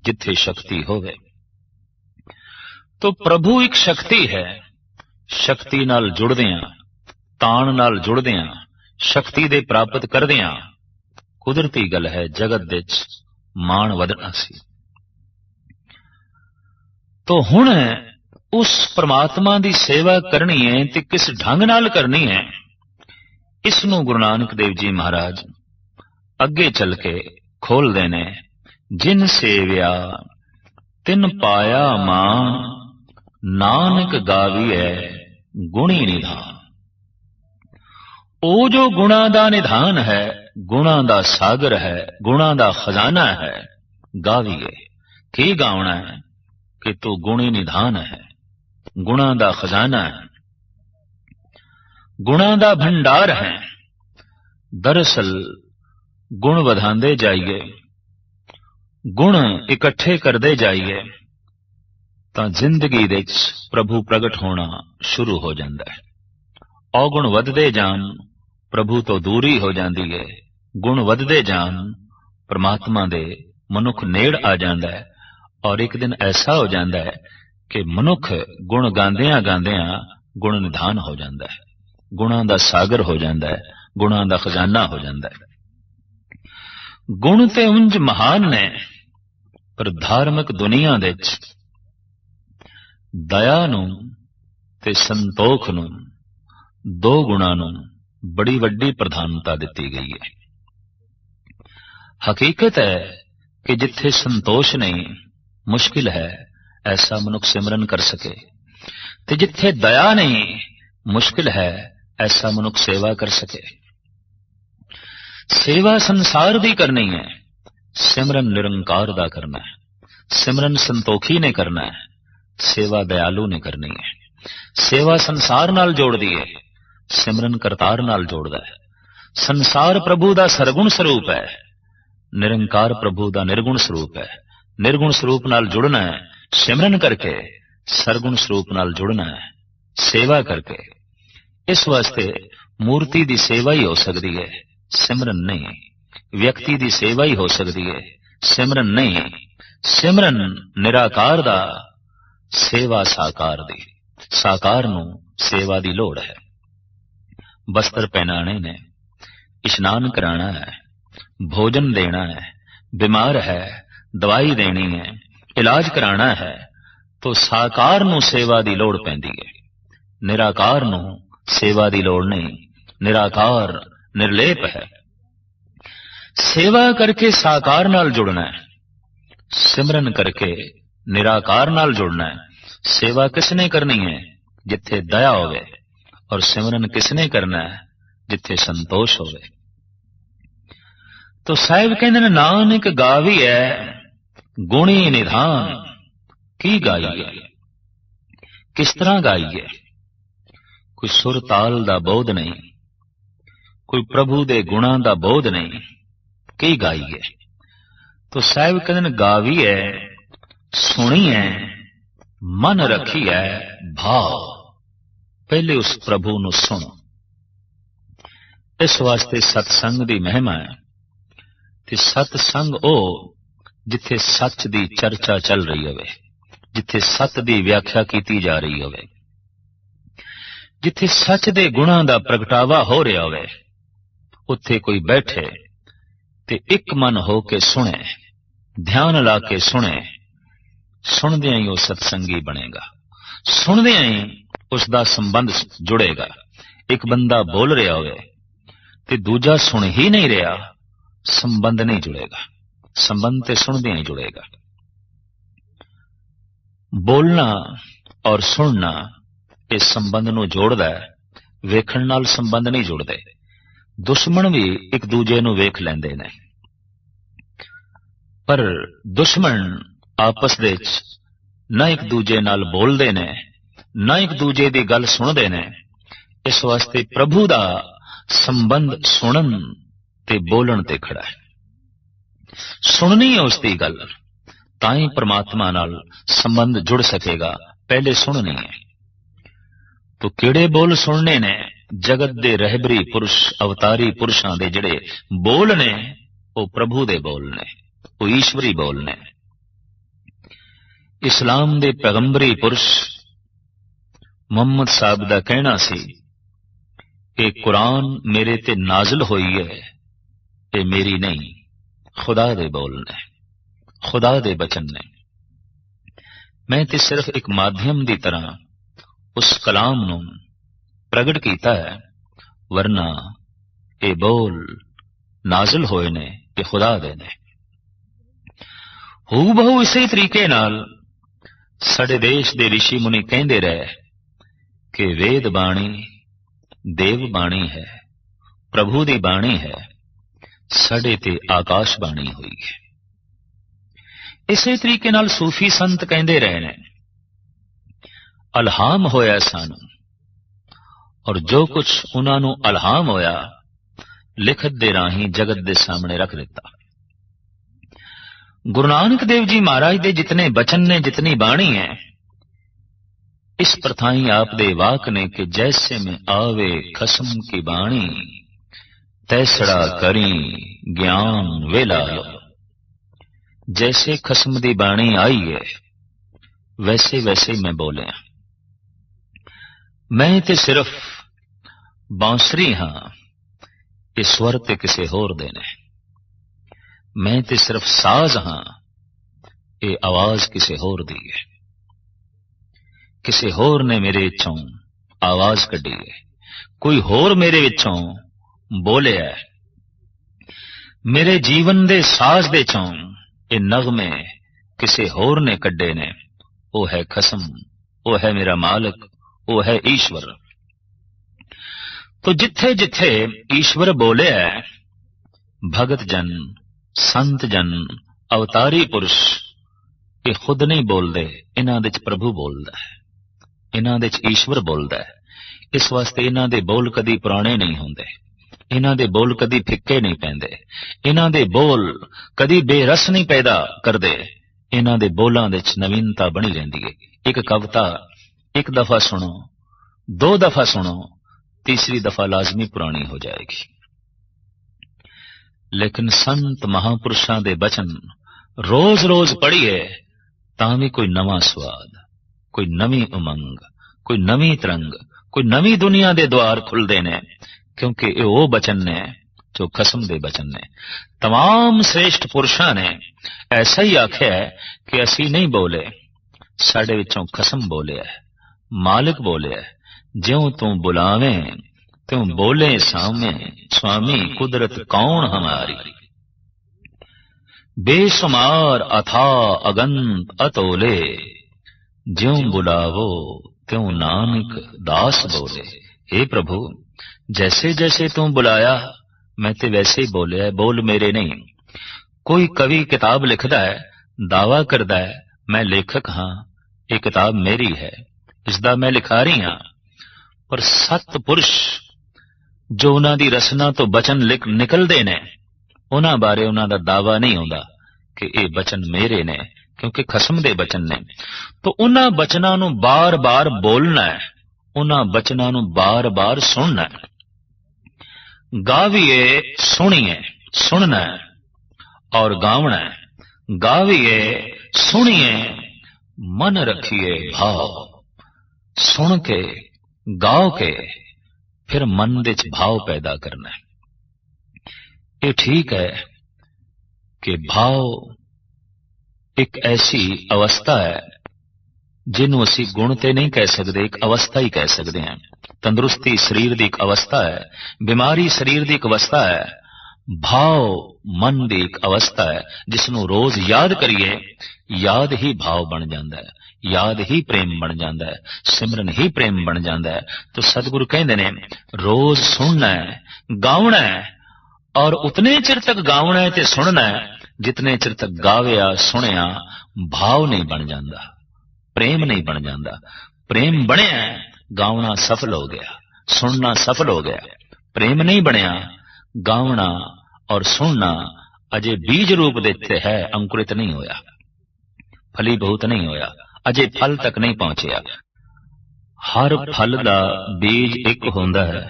जिथे शक्ति होवे। तो प्रभु एक शक्ति है। शक्ति नाल जुड़दियां, ताण नाल जुड़दियां, शक्ति दे प्राप्त करदियां कुदरती गल है जगत दे ਮਾਣ ਵਧਣਾ ਸੀ। ਤੋ ਹੁਣ ਉਸ ਪ੍ਰਮਾਤਮਾ ਦੀ ਸੇਵਾ ਕਰਨੀ ਹੈ ਤੇ ਕਿਸ ਢੰਗ ਨਾਲ ਕਰਨੀ ਹੈ, ਇਸ ਨੂੰ ਗੁਰੂ ਨਾਨਕ ਦੇਵ ਜੀ ਮਹਾਰਾਜ ਅੱਗੇ ਚੱਲ ਕੇ ਖੋਲਦੇ ਨੇ। ਜਿਨ ਸੇਵਿਆ ਤਿਨ ਪਾਇਆ ਮਾਨ, ਨਾਨਕ ਗਾਵੀਐ ਗੁਣੀ ਨਿਧਾਨ। ਉਹ ਜੋ ਗੁਣਾਂ ਦਾ ਨਿਧਾਨ ਹੈ, ਗੁਣਾਂ ਦਾ ਸਾਗਰ ਹੈ, ਗੁਣਾਂ ਦਾ ਖਜ਼ਾਨਾ ਹੈ, ਗਾਵੀਏ। ਕੀ ਗਾਉਣਾ ਹੈ ਕਿ ਤੂੰ ਗੁਣੀ ਨਿਧਾਨ ਹੈ, ਗੁਣਾਂ ਦਾ ਖਜ਼ਾਨਾ ਹੈ, ਗੁਣਾਂ ਦਾ ਭੰਡਾਰ ਹੈ। ਦਰਅਸਲ ਗੁਣ ਵਧਾਉਂਦੇ ਜਾਈਏ, ਗੁਣ ਇਕੱਠੇ ਕਰਦੇ ਜਾਈਏ ਤਾਂ ਜ਼ਿੰਦਗੀ ਦੇ ਵਿੱਚ ਪ੍ਰਭੂ ਪ੍ਰਗਟ ਹੋਣਾ ਸ਼ੁਰੂ ਹੋ ਜਾਂਦਾ ਹੈ। ਔਗੁਣ ਵੱਧਦੇ ਜਾਣ, ਪ੍ਰਭੂ ਤੋਂ ਦੂਰੀ ਹੋ ਜਾਂਦੀ ਹੈ। ਗੁਣ ਵੱਧਦੇ ਜਾਣ, ਪਰਮਾਤਮਾ ਦੇ ਮਨੁੱਖ ਨੇੜ ਆ ਜਾਂਦਾ ਹੈ। ਔਰ ਇੱਕ ਦਿਨ ਐਸਾ ਹੋ ਜਾਂਦਾ ਹੈ ਕਿ ਮਨੁੱਖ ਗੁਣ ਗਾਉਂਦਿਆਂ ਗਾਉਂਦਿਆਂ ਗੁਣ ਨਿਧਾਨ ਹੋ ਜਾਂਦਾ ਹੈ, ਗੁਣਾਂ ਦਾ ਸਾਗਰ ਹੋ ਜਾਂਦਾ ਹੈ, ਗੁਣਾਂ ਦਾ ਖਜ਼ਾਨਾ ਹੋ ਜਾਂਦਾ ਹੈ। ਗੁਣ ਤੇ ਉਂਝ ਮਹਾਨ ਨੇ, ਪਰ ਧਾਰਮਿਕ ਦੁਨੀਆ ਦੇ ਵਿੱਚ ਦਇਆ ਨੂੰ ਤੇ ਸੰਤੋਖ ਨੂੰ, ਦੋ ਗੁਣਾਂ ਨੂੰ ਬੜੀ ਵੱਡੀ ਪ੍ਰਧਾਨਤਾ ਦਿੱਤੀ ਗਈ ਹੈ। ਹਕੀਕਤ ਹੈ ਕਿ ਜਿੱਥੇ ਸੰਤੋਸ਼ ਨਹੀਂ, ਮੁਸ਼ਕਿਲ ਹੈ ਐਸਾ ਮਨੁੱਖ ਸਿਮਰਨ ਕਰ ਸਕੇ, ਤੇ ਜਿੱਥੇ ਦਇਆ ਨਹੀਂ, ਮੁਸ਼ਕਿਲ ਹੈ ਐਸਾ ਮਨੁੱਖ ਸੇਵਾ ਕਰ ਸਕੇ। ਸੇਵਾ ਸੰਸਾਰ ਦੀ ਕਰਨੀ ਹੈ, ਸਿਮਰਨ ਨਿਰੰਕਾਰ ਦਾ ਕਰਨਾ ਹੈ। ਸਿਮਰਨ ਸੰਤੋਖੀ ਨੇ ਕਰਨਾ ਹੈ, ਸੇਵਾ ਦਇਆਲੂ ਨੇ ਕਰਨੀ ਹੈ। ਸੇਵਾ ਸੰਸਾਰ ਨਾਲ ਜੋੜਦੀ ਹੈ, ਸਿਮਰਨ ਕਰਤਾਰ ਨਾਲ ਜੋੜਦਾ ਹੈ। ਸੰਸਾਰ ਪ੍ਰਭੂ ਦਾ ਸਰਗੁਣ ਸਰੂਪ ਹੈ, ਨਿਰੰਕਾਰ ਪ੍ਰਭੂ ਦਾ ਨਿਰਗੁਣ ਸਰੂਪ ਹੈ। ਨਿਰਗੁਣ ਸਰੂਪ ਨਾਲ ਜੁੜਨਾ ਹੈ ਸਿਮਰਨ ਕਰਕੇ, ਸਰਗੁਣ ਸਰੂਪ ਨਾਲ ਜੁੜਨਾ ਹੈ ਸੇਵਾ ਕਰਕੇ। ਇਸ ਵਾਸਤੇ ਮੂਰਤੀ ਦੀ ਸੇਵਾ ਹੀ ਹੋ ਸਕਦੀ ਹੈ, ਸਿਮਰਨ ਨਹੀਂ। ਵਿਅਕਤੀ ਦੀ ਸੇਵਾ ਹੀ ਹੋ ਸਕਦੀ ਹੈ, ਸਿਮਰਨ ਨਹੀਂ। ਸਿਮਰਨ ਨਿਰਾਕਾਰ ਦਾ, ਸੇਵਾ ਸਾਕਾਰ ਦੀ। ਸਾਕਾਰ ਨੂੰ ਸੇਵਾ ਦੀ ਲੋੜ ਹੈ। ਬਸਤਰ ਪਹਿਨਾਣੇ ਨੇ, ਇਸ਼ਨਾਨ ਕਰਾਣਾ ਹੈ, ਭੋਜਨ ਦੇਣਾ ਹੈ, ਬਿਮਾਰ ਹੈ ਦਵਾਈ ਦੇਣੀ ਹੈ, ਇਲਾਜ ਕਰਾਣਾ ਹੈ, तो साकार ਨੂੰ सेवा ਦੀ ਲੋੜ ਪੈਂਦੀ ਹੈ। निराकार ਨੂੰ सेवा ਦੀ ਲੋੜ नहीं। निराकार निर्लेप है। सेवा करके साकार नाल जुड़ना है, सिमरन करके निराकार नाल जुड़ना है। सेवा किसने करनी है? जिथे दया होवे, और सिमरन किसने करना है? जिथे संतोष होवे। तो साहिब कहते नानक गावी है गुणी निधान। की गाईए, किस तरह गाईए? कोई सुर ताल दा बोध नहीं, कोई प्रभु दे गुणा दा बोध नहीं। की गाईए? तो साहिब कहते गावी है, सुनी है, मन रखी है भाव। पहले उस प्रभु नू सुनो। इस वास्ते सत्संग दी महिमा है। ते सत्संग ओ जिथे सच दी चर्चा चल रही होवे, जिथे सत दी व्याख्या की जा रही होवे, जिथे सच दे गुणा दा प्रगटावा हो रहा होवे, उत्थे कोई बैठे ते एक मन हो के सुने, ध्यान ला के सुने। सुनदियां ही वो सत्संगी बनेगा, सुनदियां ही उसका संबंध जुड़ेगा। एक बंदा बोल रहा होवे ते दूजा सुन ही नहीं रहा, संबंध नहीं जुड़ेगा। संबंध ते सुनदियां ही जुड़ेगा। बोलना और सुनना इस संबंध नू जोड़दा है, वेखण नाल संबंध नहीं जुड़दे। दुश्मन भी एक दूजे नू वेख लैंदे ने, पर दुश्मन आपस दे विच ना एक दूजे नाल बोलदे ने, ना एक दूजे दी गल सुनदे ने। इस वास्ते प्रभु दा संबंध सुनन ते बोलन ते खड़ा है। सुननी है उसकी गल, ताई परमात्मा नाल संबंध जुड़ सकेगा। पहले सुननी है। तो किहड़े बोल सुनने ने? जगत दे रहबरी पुरुष, अवतारी पुरुषां दे जिहड़े बोल ने, वो प्रभु दे बोल ने, वो ईश्वरी बोल ने। इस्लाम दे पैगंबरी पुरुष मुहम्मद साहब दा कहना सी कि कुरान मेरे ते नाजिल होई है, ये मेरी नहीं, खुदा दे बोल ने। खुदा दे बचन ने। मैं ते सिर्फ एक माध्यम की तरह उस कलाम नूं प्रगट कीता है, वरना ये बोल नाजिल होए ने ये खुदा दे ने। हू बहु इसे तरीके नाल साडे देश दे ऋषि मुनि कहंदे रहे कि वेद बाणी देव बाणी है, प्रभु दी बाणी है, साडे ते आकाश बाणी हुई है। इसे तरीके नाल सूफी संत कहंदे रहे ने अलहाम होया सानू, और जो कुछ उन्हां नूं अलहाम होया लिखत दे राही जगत दे सामने रख दिता। गुरु नानक देव जी महाराज दे जितने बचन ने, जितनी बाणी है, इस प्रथाई आप दे वाक ने कि जैसे में आवे खसम की बाणी, तैसड़ा करी ज्ञान वेला लो। जैसे खसम दी बाणी आई है वैसे वैसे मैं बोलिया। मैं ते सिर्फ बांसुरी हाँ, ये स्वर ते किसे होर दे ने। मैं ते सिर्फ साज हाँ, ये आवाज किसे होर दी है। किसे होर ने मेरे विचों आवाज कढ़ी है, कोई होर मेरे विचों बोलिया है। मेरे जीवन दे साज दे चों ये नगमे किसे होर ने कड्डे ने। वो है खसम, वो है मेरा मालिक, वो है ईश्वर। तो जिथे जिथे ईश्वर बोले है, भगत जन, संत जन, अवतारी पुरुष ये खुद नहीं बोलते, इन्हां दे च प्रभु बोलता है, इन्हां दे च ईश्वर बोलता है। इस वास्ते इन्हां दे बोल कदी पुराने नहीं होंदे, इन्हां दे बोल कदी फिक्के नहीं पैंदे, इन्हां दे बोल कदी बेरस नहीं पैदा करदे। इन्हां दे बोलां दे च नवीनता बनी रहिंदी है। एक कविता एक दफा सुनो, दो दफा सुनो, तीसरी दफा लाजमी पुरानी हो जाएगी। लेकिन संत महापुरुषां दे बचन रोज रोज पढ़िए तां भी कोई नवा स्वाद, कोई नवी उमंग, कोई नवी तरंग, कोई नवी दुनिया दे द्वार खुलदे ने, क्योंकि ये वो बचन ने जो खसम दे बचन ने। तमाम श्रेष्ठ पुरुषां ने ऐसा ही आख्या है कि असी नहीं बोले, साडे विचों खसम बोले है, मालिक बोले है। ज्यों तू बुलावें त्यों बोले सामे, स्वामी कुदरत कौन हमारी। बेशुमार अथा अगंत अतोले, ज्यों बुलावो त्यों नानक दास बोले। हे प्रभु, जैसे जैसे तू बुलाया मैं ते वैसे ही बोले है, बोल मेरे नहीं। कोई कवि किताब लिखदा है, दावा करदा है मैं लेखक हाँ, ये किताब मेरी है, इसदा मैं लिखारी हाँ। पर सत पुरुष जो उन्हां दी रसना तो बचन निकलदे ने, उन्हां बारे उन्हां दा दावा नहीं होंदा कि ये बचन मेरे ने, क्योंकि खसम दे बचन ने। तो उन्हां बचनां नूं बार बार बोलना है, उन्हां बचनां नूं बार बार सुनना है। गाविए सुनिए, सुनना है और गावना है। गाविए सुनिए, मन रखिए भाव, सुन के गाओ के फिर मन दे च भाव पैदा करना है। ये ठीक है कि भाव एक ऐसी अवस्था है जिन्हों असी गुण ते नहीं कह सकते, एक अवस्था ही कह सकते हैं। तंदुरुस्ती शरीर की एक अवस्था है, बीमारी शरीर की एक अवस्था है, भाव मन की एक अवस्था है जिसनों रोज याद करिए, याद ही भाव बन जाता है, याद ही प्रेम बन जाता है, सिमरन ही प्रेम बन जाता है। तो सतगुरु कहते ने रोज सुनना है, गावना है, और उतने चिर तक गावना है ते सुनना है जितने चिर तक गाविया सुनिया भाव नहीं बन जाता, प्रेम नहीं बन जाता। प्रेम बनया गावना सफल हो गया, सुनना सफल हो गया। प्रेम नहीं बनया, गावना और सुनना अजे बीज रूप देते है, अंकुरित नहीं होया, फलीभूत नहीं होया, अजे फल तक नहीं पहुंचया। हर फल दा बीज एक होंदा है,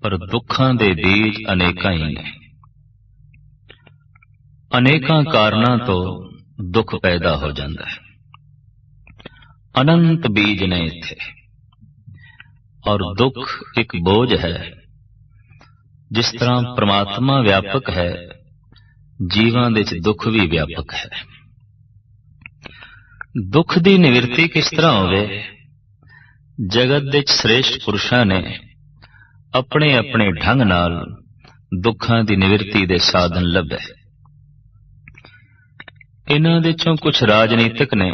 पर दुखां दे बीज अनेकां ही ने। अनेकां कारणां तो दुख पैदा हो जाता है। अनंत बीज ने इत्थे, और दुख एक बोझ है। जिस तरह परमात्मा व्यापक है, ਜੀਵਾਂ ਦੇ 'ਚ ਦੁੱਖ ਵੀ ਵਿਆਪਕ ਹੈ। ਦੁੱਖ ਦੀ ਨਿਵਰਤੀ ਕਿਸ ਤਰ੍ਹਾਂ ਹੋਵੇ? ਜਗਤ ਦੇ 'ਚ ਸ੍ਰੇਸ਼ਟ ਪੁਰਸ਼ਾਂ ਨੇ ਆਪਣੇ ਆਪਣੇ ਢੰਗ ਨਾਲ ਦੁੱਖਾਂ ਦੀ ਨਿਵਰਤੀ ਦੇ ਸਾਧਨ ਲੱਭੇ। ਇਹਨਾਂ ਦੇ 'ਚੋਂ ਕੁਝ ਰਾਜਨੀਤਿਕ ਨੇ,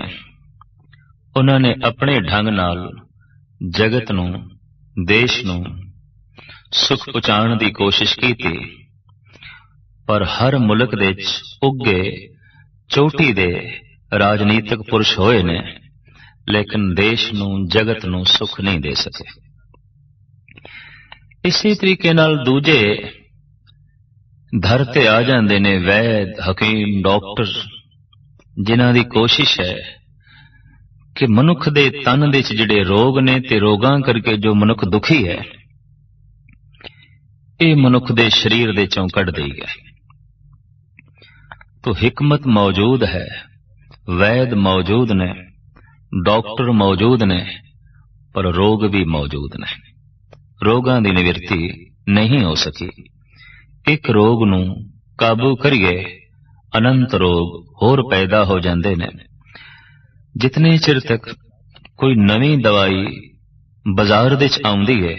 ਉਹਨਾਂ ਨੇ ਆਪਣੇ ਢੰਗ ਨਾਲ ਜਗਤ ਨੂੰ, ਦੇਸ਼ ਨੂੰ ਸੁਖ ਪਹੁੰਚਾਉਣ ਦੀ ਕੋਸ਼ਿਸ਼ ਕੀਤੀ, ਪਰ ਹਰ ਮੁਲਕ ਦੇ 'ਚ ਉੱਗੇ ਚੋਟੀ ਦੇ ਰਾਜਨੀਤਿਕ ਪੁਰਸ਼ ਹੋਏ ਨੇ, ਲੇਕਿਨ ਦੇਸ਼ ਨੂੰ, ਜਗਤ ਨੂੰ ਸੁਖ ਨਹੀਂ ਦੇ ਸਕੇ। ਇਸੇ ਤਰੀਕੇ ਨਾਲ ਦੂਜੇ ਧਰ ਤੇ ਆ ਜਾਂਦੇ ਨੇ ਵੈਦ, ਹਕੀਮ, ਡਾਕਟਰ, ਜਿਨ੍ਹਾਂ ਦੀ ਕੋਸ਼ਿਸ਼ ਹੈ ਕਿ ਮਨੁੱਖ ਦੇ ਤਨ ਦੇ 'ਚ ਜਿਹੜੇ ਰੋਗ ਨੇ ਤੇ ਰੋਗਾਂ ਕਰਕੇ ਜੋ ਮਨੁੱਖ ਦੁਖੀ ਹੈ, ਇਹ ਮਨੁੱਖ ਦੇ ਸਰੀਰ ਦੇ 'ਚੋਂ ਕੱਢ ਦੇਈ ਗਏ। तो हिकमत मौजूद है, वैद मौजूद ने, डॉक्टर मौजूद ने, पर रोग भी मौजूद ने। रोगां दी निवृत्ति नहीं हो सकी। एक रोग नूं काबू करिए, अनंत रोग होर पैदा हो जांदे ने। जितने चिर तक कोई नवीं दवाई बाजार दे च आउंदी है,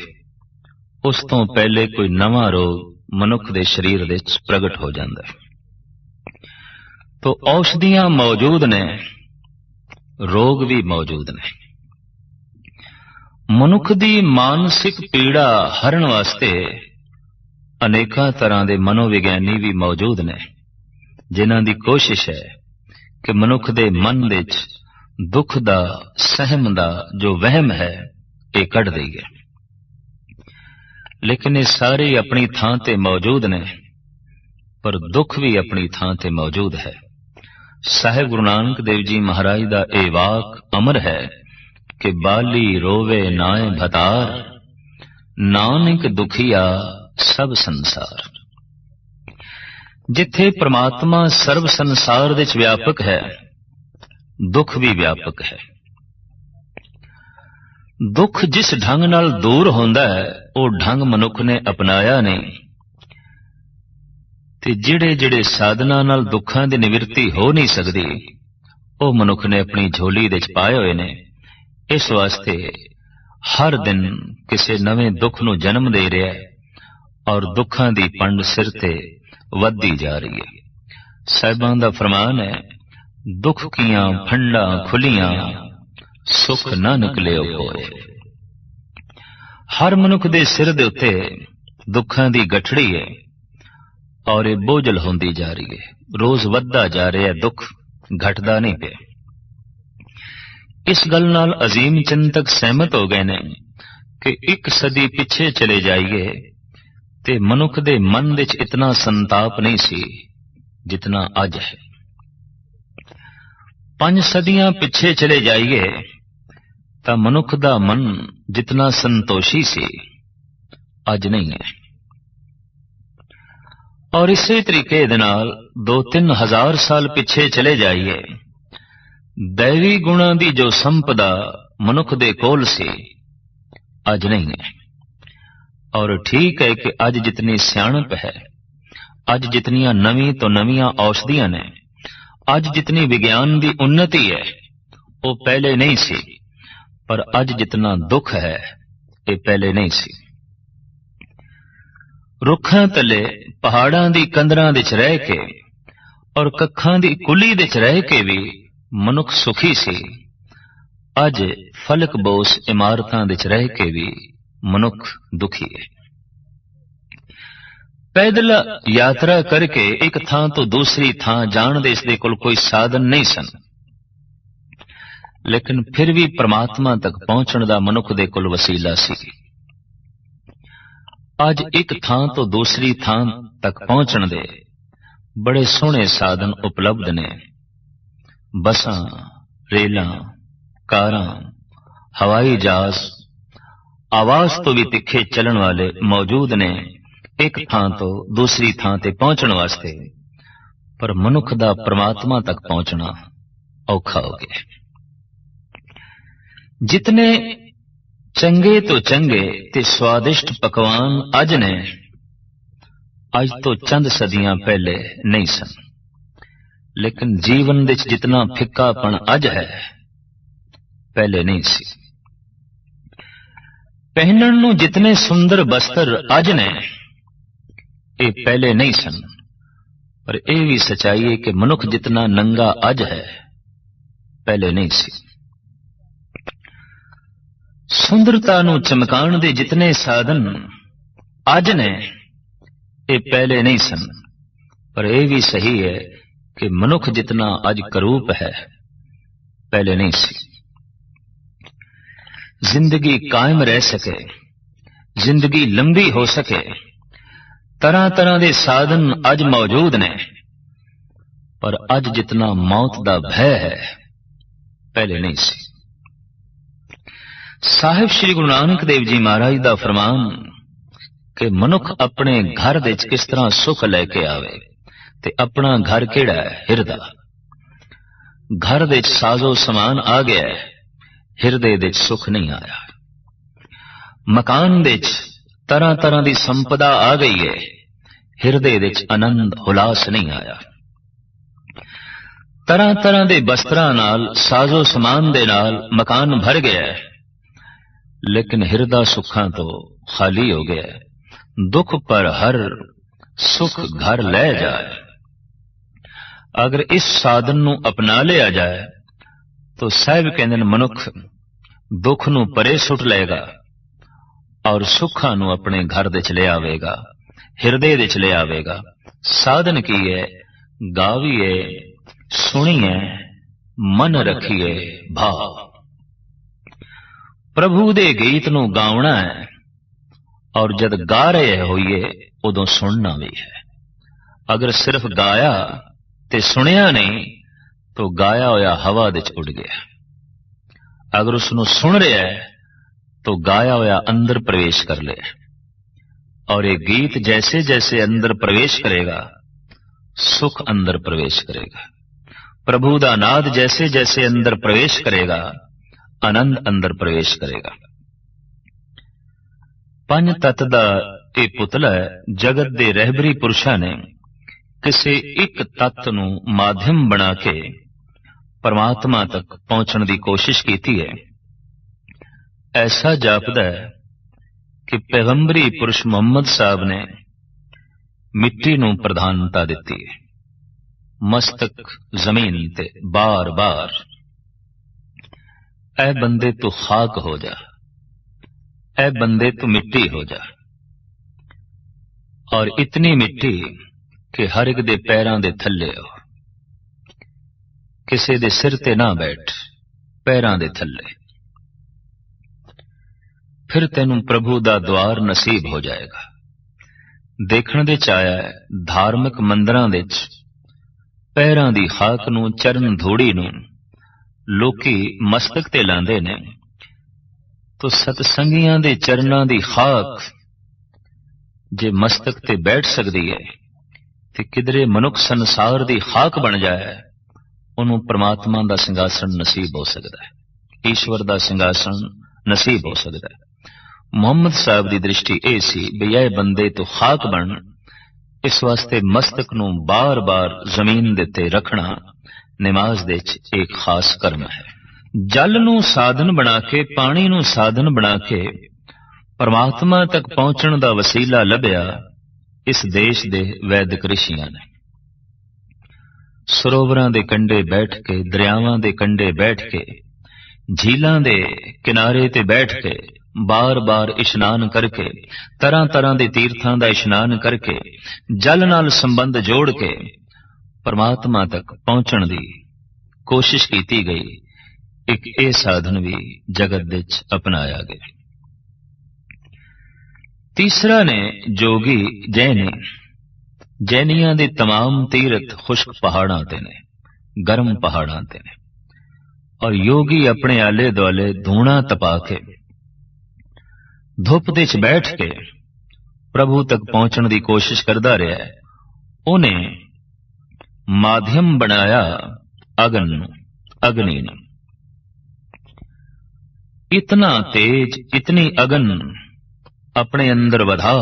उस तो पहले कोई नवां रोग मनुख दे शरीर दे च प्रगट हो जांदा है। तो औषधियां मौजूद ने, रोग भी मौजूद ने। मनुख दी मानसिक पीड़ा हरण वास्ते अनेकां तरह दे मनोविग्यानी भी मौजूद ने, जिन्हां दी कोशिश है कि मनुख दे मन दे च दुख दा, सहम दा जो वहम है ये कढ़ दईए। लेकिन ये सारे अपनी थां ते मौजूद ने, पर दुख भी अपनी थां ते मौजूद है। साहिब गुरु नानक देव जी महाराज दा ए वाक अमर है कि बाली रोवे नाए भतार, नानक दुखिया सब संसार। जिथे परमात्मा सर्व संसार दे च व्यापक है, दुख भी व्यापक है। दुख जिस ढंग नाल दूर होंदा है, वो ढंग मनुख ने अपनाया नहीं। ते जिहड़े जिहड़े साधना नाल दुखां दी निवृत्ति हो नहीं सकदी, वो मनुख ने अपनी झोली दे च पाए हुए ने। इस वास्ते हर दिन किसी नवें दुख नूं जन्म दे रहा है, और दुखां दी पंड सिर ते वधदी जा रही है। साहिबां दा फरमान है, दुख कियां फंडा खुलियां, सुख ना निकले होए। हर मनुख दे सिर दे उत्ते दुखां दी गठड़ी है, और ये बोझल होंदी जा रही है। रोज वधदा जा रहा है दुख, घटदा नहीं पे। इस गल नाल अजीम चिंतक सहमत हो गए ने कि एक सदी पिछे चले जाइए ते मनुख दे मन विच इतना संताप नहीं सी जितना अज है। 5 सदियां पिछे चले जाइए तां मनुख दा मन जितना संतोषी सी अज नहीं है। और इसी तरीके दे नाल 2-3 हज़ार साल पिछे चले जाइए, दैवी गुणा दी जो संपदा मनुख दे कोल सी अज नहीं है। और ठीक है कि अज जितनी सियाणप है, अज जितनियां नवी तो नवीं औषधियां ने, अज जितनी विज्ञान की उन्नति है, वो पहले नहीं सी। पर अज जितना दुख है, ये पहले नहीं सी। रुखां तले पहाड़ां दी कंदरां दे च रह के और कखां दी कुली दे च रह के भी मनुख सुखी सी। अज फलक बोस इमारतां दे च रह के भी मनुख दुखी है। पैदल यात्रा करके एक थां तो दूसरी थां जाण दे इसदे कोल कोई साधन नहीं सन, लेकिन फिर भी परमात्मा तक पहुंचण दा मनुख दे कोल वसीला सी। अज एक थां तो दूसरी थां तक पहुंचण दे बड़े सोहने साधन उपलब्ध ने। बसां, रेलां, कारां, हवाई जहाज, आवाज तो भी तिखे चलण वाले मौजूद ने एक थां तो दूसरी थां ते पहुंचण वास्ते। पर मनुख दा परमात्मा तक पहुंचना औखा हो गया। जितने चंगे तो चंगे ते स्वादिष्ट पकवान अज ने, ਅੱਜ ਤੋਂ ਚੰਦ ਸਦੀਆਂ ਪਹਿਲੇ ਨਹੀਂ ਸਨ। ਲੇਕਿਨ ਜੀਵਨ ਵਿੱਚ ਜਿਤਨਾ ਫਿੱਕਾਪਣ ਅੱਜ ਹੈ, ਪਹਿਲੇ ਨਹੀਂ ਸੀ। ਪਹਿਨਣ ਨੂੰ ਜਿਤਨੇ ਸੁੰਦਰ ਬਸਤਰ ਅੱਜ ਨੇ, ਇਹ ਪਹਿਲੇ ਨਹੀਂ ਸਨ। ਪਰ ਇਹ ਵੀ ਸਚਾਈ ਹੈ ਕਿ ਮਨੁੱਖ ਜਿਤਨਾ ਨੰਗਾ ਅੱਜ ਹੈ, ਪਹਿਲੇ ਨਹੀਂ ਸੀ। ਸੁੰਦਰਤਾ ਨੂੰ ਚਮਕਾਉਣ ਦੇ ਜਿਤਨੇ ਸਾਧਨ ਅੱਜ ਨੇ, ਇਹ ਪਹਿਲੇ ਨਹੀਂ ਸਨ। ਪਰ ਇਹ ਵੀ ਸਹੀ ਹੈ ਕਿ ਮਨੁੱਖ ਜਿਤਨਾ ਅੱਜ ਕਰੂਪ ਹੈ, ਪਹਿਲੇ ਨਹੀਂ ਸੀ। ਜ਼ਿੰਦਗੀ ਕਾਇਮ ਰਹਿ ਸਕੇ, ਜ਼ਿੰਦਗੀ ਲੰਬੀ ਹੋ ਸਕੇ, ਤਰ੍ਹਾਂ ਤਰ੍ਹਾਂ ਦੇ ਸਾਧਨ ਅੱਜ ਮੌਜੂਦ ਨੇ। ਪਰ ਅੱਜ ਜਿਤਨਾ ਮੌਤ ਦਾ ਭੈ ਹੈ, ਪਹਿਲੇ ਨਹੀਂ ਸੀ। ਸਾਹਿਬ ਸ੍ਰੀ ਗੁਰੂ ਨਾਨਕ ਦੇਵ ਜੀ ਮਹਾਰਾਜ ਦਾ ਫਰਮਾਨ ਕਿ ਮਨੁੱਖ ਆਪਣੇ ਘਰ ਵਿੱਚ ਕਿਸ ਤਰ੍ਹਾਂ ਸੁੱਖ ਲੈ ਕੇ ਆਵੇ, ਤੇ ਆਪਣਾ ਘਰ ਕਿਹੜਾ ਹੈ? ਹਿਰਦਾ। ਘਰ ਵਿੱਚ ਸਾਜ਼ੋ ਸਮਾਨ ਆ ਗਿਆ, ਹਿਰਦੇ ਵਿੱਚ ਸੁੱਖ ਨਹੀਂ ਆਇਆ। ਮਕਾਨ ਵਿੱਚ ਤਰ੍ਹਾਂ ਤਰ੍ਹਾਂ ਦੀ ਸੰਪਦਾ ਆ ਗਈ ਹੈ, ਹਿਰਦੇ ਵਿੱਚ ਆਨੰਦ ਉਲਾਸ ਨਹੀਂ ਆਇਆ। ਤਰ੍ਹਾਂ ਤਰ੍ਹਾਂ ਦੇ ਬਸਤਰਾਂ ਨਾਲ, ਸਾਜ਼ੋ ਸਮਾਨ ਦੇ ਨਾਲ ਮਕਾਨ ਭਰ ਗਿਆ, ਲੇਕਿਨ ਹਿਰਦਾ ਸੁੱਖਾਂ ਤੋਂ ਖਾਲੀ ਹੋ ਗਿਆ। ਦੁੱਖ ਪਰ ਹਰ ਸੁਖ ਘਰ ਲੈ ਜਾਏ। ਅਗਰ ਇਸ ਸਾਧਨ ਨੂੰ ਅਪਣਾ ਲਿਆ ਜਾਏ ਤਾਂ ਸਾਹਿਬ ਕਹਿੰਦੇ ਨੇ ਮਨੁੱਖ ਦੁੱਖ ਨੂੰ ਪਰੇ ਸੁੱਟ ਲਏਗਾ ਔਰ ਸੁੱਖਾਂ ਨੂੰ ਆਪਣੇ ਘਰ ਵਿੱਚ ਲੈ ਆਵੇਗਾ, ਹਿਰਦੇ ਵਿੱਚ ਲੈ ਆਵੇਗਾ। ਸਾਧਨ ਕੀ ਹੈ? ਗਾਵੀਏ, ਸੁਣੀਏ, ਮਨ ਰੱਖੀਏ ਭਾਵ। ਪ੍ਰਭੂ ਦੇ ਗੀਤ ਨੂੰ ਗਾਉਣਾ ਹੈ ਔਰ ਜਦ ਗਾ ਰਹੇ ਹੋਈਏ ਉਦੋਂ ਸੁਣਨਾ ਵੀ ਹੈ। ਅਗਰ ਸਿਰਫ ਗਾਇਆ ਤੇ ਸੁਣਿਆ ਨਹੀਂ ਤਾਂ ਗਾਇਆ ਹੋਇਆ ਹਵਾ ਵਿੱਚ ਉੱਡ ਗਿਆ। ਅਗਰ ਉਸ ਨੂੰ ਸੁਣ ਰਿਹਾ ਹੈ ਤਾਂ ਗਾਇਆ ਹੋਇਆ ਅੰਦਰ ਪ੍ਰਵੇਸ਼ ਕਰ ਲਿਆ। ਔਰ ਇਹ ਗੀਤ ਜੈਸੇ ਜੈਸੇ ਅੰਦਰ ਪ੍ਰਵੇਸ਼ ਕਰੇਗਾ, ਸੁਖ ਅੰਦਰ ਪ੍ਰਵੇਸ਼ ਕਰੇਗਾ। ਪ੍ਰਭੂ ਦਾ ਨਾਦ ਜੈਸੇ ਜੈਸੇ ਅੰਦਰ ਪ੍ਰਵੇਸ਼ ਕਰੇਗਾ, ਆਨੰਦ ਅੰਦਰ ਪ੍ਰਵੇਸ਼ ਕਰੇਗਾ। ਪੰਜ ਤੱਤ ਦਾ ਇਹ ਪੁਤਲਾ ਹੈ। ਜਗਤ ਦੇ ਰਹਿਬਰੀ ਪੁਰਸ਼ਾਂ ਨੇ ਕਿਸੇ ਇੱਕ ਤੱਤ ਨੂੰ ਮਾਧਿਅਮ ਬਣਾ ਕੇ ਪਰਮਾਤਮਾ ਤੱਕ ਪਹੁੰਚਣ ਦੀ ਕੋਸ਼ਿਸ਼ ਕੀਤੀ ਹੈ। ਐਸਾ ਜਾਪਦਾ ਹੈ ਕਿ ਪੈਗੰਬਰੀ ਪੁਰਸ਼ ਮੁਹੰਮਦ ਸਾਹਿਬ ਨੇ ਮਿੱਟੀ ਨੂੰ ਪ੍ਰਧਾਨਤਾ ਦਿੱਤੀ ਹੈ, ਮਸਤਕ ਜ਼ਮੀਨ ਤੇ ਬਾਰ-ਬਾਰ ਐ ਬੰਦੇ ਤੂੰ ਖਾਕ ਹੋ ਜਾ, ਐ ਬੰਦੇ ਤੂੰ ਮਿੱਟੀ ਹੋ ਜਾ। ਔਰ ਇਤਨੀ ਮਿੱਟੀ ਕਿ ਹਰ ਇੱਕ ਦੇ ਪੈਰਾਂ ਦੇ ਥੱਲੇ ਹੋ, ਕਿਸੇ ਦੇ ਸਿਰ ਤੇ ਨਾ ਬੈਠ, ਪੈਰਾਂ ਦੇ ਥੱਲੇ। ਫਿਰ ਤੈਨੂੰ ਪ੍ਰਭੂ ਦਾ ਦੁਆਰ ਨਸੀਬ ਹੋ ਜਾਏਗਾ। ਦੇਖਣ ਦੇ ਚ ਆਇਆ ਹੈ ਧਾਰਮਿਕ ਮੰਦਰਾਂ ਵਿੱਚ ਪੈਰਾਂ ਦੀ ਖਾਕ ਨੂੰ, ਚਰਨ ਧੂੜੀ ਨੂੰ ਲੋਕੀ ਮਸਤਕ ਤੇ ਲਾਉਂਦੇ ਨੇ, ਤੋ ਸਤਸੰਗੀਆਂ ਦੇ ਚਰਨਾਂ ਦੀ ਖਾਕ ਜੇ ਮਸਤਕ ਤੇ ਬੈਠ ਸਕਦੀ ਹੈ ਤੇ ਕਿਧਰੇ ਮਨੁੱਖ ਸੰਸਾਰ ਦੀ ਖਾਕ ਬਣ ਜਾਏ, ਉਹਨੂੰ ਪ੍ਰਮਾਤਮਾ ਦਾ ਸਿੰਘਾਸਣ ਨਸੀਬ ਹੋ ਸਕਦਾ ਹੈ, ਈਸ਼ਵਰ ਦਾ ਸਿੰਘਾਸਣ ਨਸੀਬ ਹੋ ਸਕਦਾ ਹੈ। ਮੁਹੰਮਦ ਸਾਹਿਬ ਦੀ ਦ੍ਰਿਸ਼ਟੀ ਇਹ ਸੀ ਵੀ ਇਹ ਬੰਦੇ ਤੋਂ ਖਾਕ ਬਣ। ਇਸ ਵਾਸਤੇ ਮਸਤਕ ਨੂੰ ਬਾਰ-ਬਾਰ ਜ਼ਮੀਨ ਦੇ ਉੱਤੇ ਰੱਖਣਾ ਨਮਾਜ਼ ਦੇ ਵਿੱਚ ਇੱਕ ਖਾਸ ਕਰਮ ਹੈ। ਜਲ ਨੂੰ ਸਾਧਨ ਬਣਾ ਕੇ, ਪਾਣੀ ਨੂੰ ਸਾਧਨ ਬਣਾ ਕੇ ਪਰਮਾਤਮਾ ਤੱਕ ਪਹੁੰਚਣ ਦਾ ਵਸੀਲਾ ਲੱਭਿਆ ਇਸ ਦੇਸ਼ ਦੇ ਵੈਦਿਕ ਰਿਸ਼ੀਆਂ ਨੇ। ਸਰੋਵਰਾਂ ਦੇ ਕੰਢੇ ਬੈਠ ਕੇ, ਦਰਿਆਵਾਂ ਦੇ ਕੰਢੇ ਬੈਠ ਕੇ, ਝੀਲਾਂ ਦੇ ਕਿਨਾਰੇ ਤੇ ਬੈਠ ਕੇ, ਬਾਰ-ਬਾਰ ਇਸ਼ਨਾਨ ਕਰਕੇ, ਤਰ੍ਹਾਂ ਤਰ੍ਹਾਂ ਦੇ ਤੀਰਥਾਂ ਦਾ ਇਸ਼ਨਾਨ ਕਰਕੇ, ਜਲ ਨਾਲ ਸੰਬੰਧ ਜੋੜ ਕੇ ਪਰਮਾਤਮਾ ਤੱਕ ਪਹੁੰਚਣ ਦੀ ਕੋਸ਼ਿਸ਼ ਕੀਤੀ ਗਈ। ਇੱਕ ਇਹ ਸਾਧਨ ਵੀ ਜਗਤ ਵਿੱਚ ਅਪਣਾਇਆ ਗਿਆ। ਤੀਸਰਾ ਨੇ ਜੋਗੀ ਜੈਨੀ। ਜੈਨੀਆਂ ਦੇ तमाम ਤੀਰਥ ਖੁਸ਼ਕ ਪਹਾੜਾਂ ਤੇ ਨੇ, ਗਰਮ ਪਹਾੜਾਂ ਤੇ ਨੇ। ਔਰ ਯੋਗੀ ਆਪਣੇ ਆਲੇ ਦੁਆਲੇ ਧੂਣਾ ਤਪਾ ਕੇ, ਧੁੱਪ ਦੇ ਚ ਬੈਠ ਕੇ ਪ੍ਰਭੂ ਤੱਕ ਪਹੁੰਚਣ ਦੀ ਕੋਸ਼ਿਸ਼ ਕਰਦਾ ਰਿਹਾ ਹੈ। ਉਹਨੇ ਮਾਧਿਅਮ ਬਣਾਇਆ ਅਗਨ ਨੂੰ, ਅਗਨੀ ਨੂੰ। ਇਤਨਾ ਤੇਜ, ਇਤਨੀ ਅਗਨ ਆਪਣੇ ਅੰਦਰ ਵਧਾ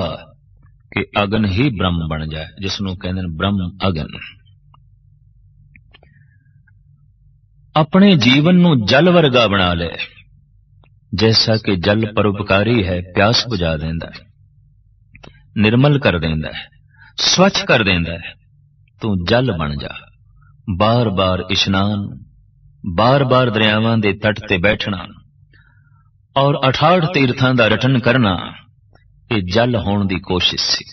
कि अगन ही ब्रह्म बन जाए, जिसनों कहते हैं ब्रह्म अगन। अपने जीवन नूं जल वर्गा बना ले, जैसा कि जल परोपकारी है, प्यास बुझा देंदा है, निर्मल कर देंदा है, स्वच्छ कर देंदा है। तू जल बन जा। बार बार इशनान, बार बार दरियावां दे तट ते बैठना और 68 तीर्थां दा रटन करना, ये जल होण दी कोशिश सी।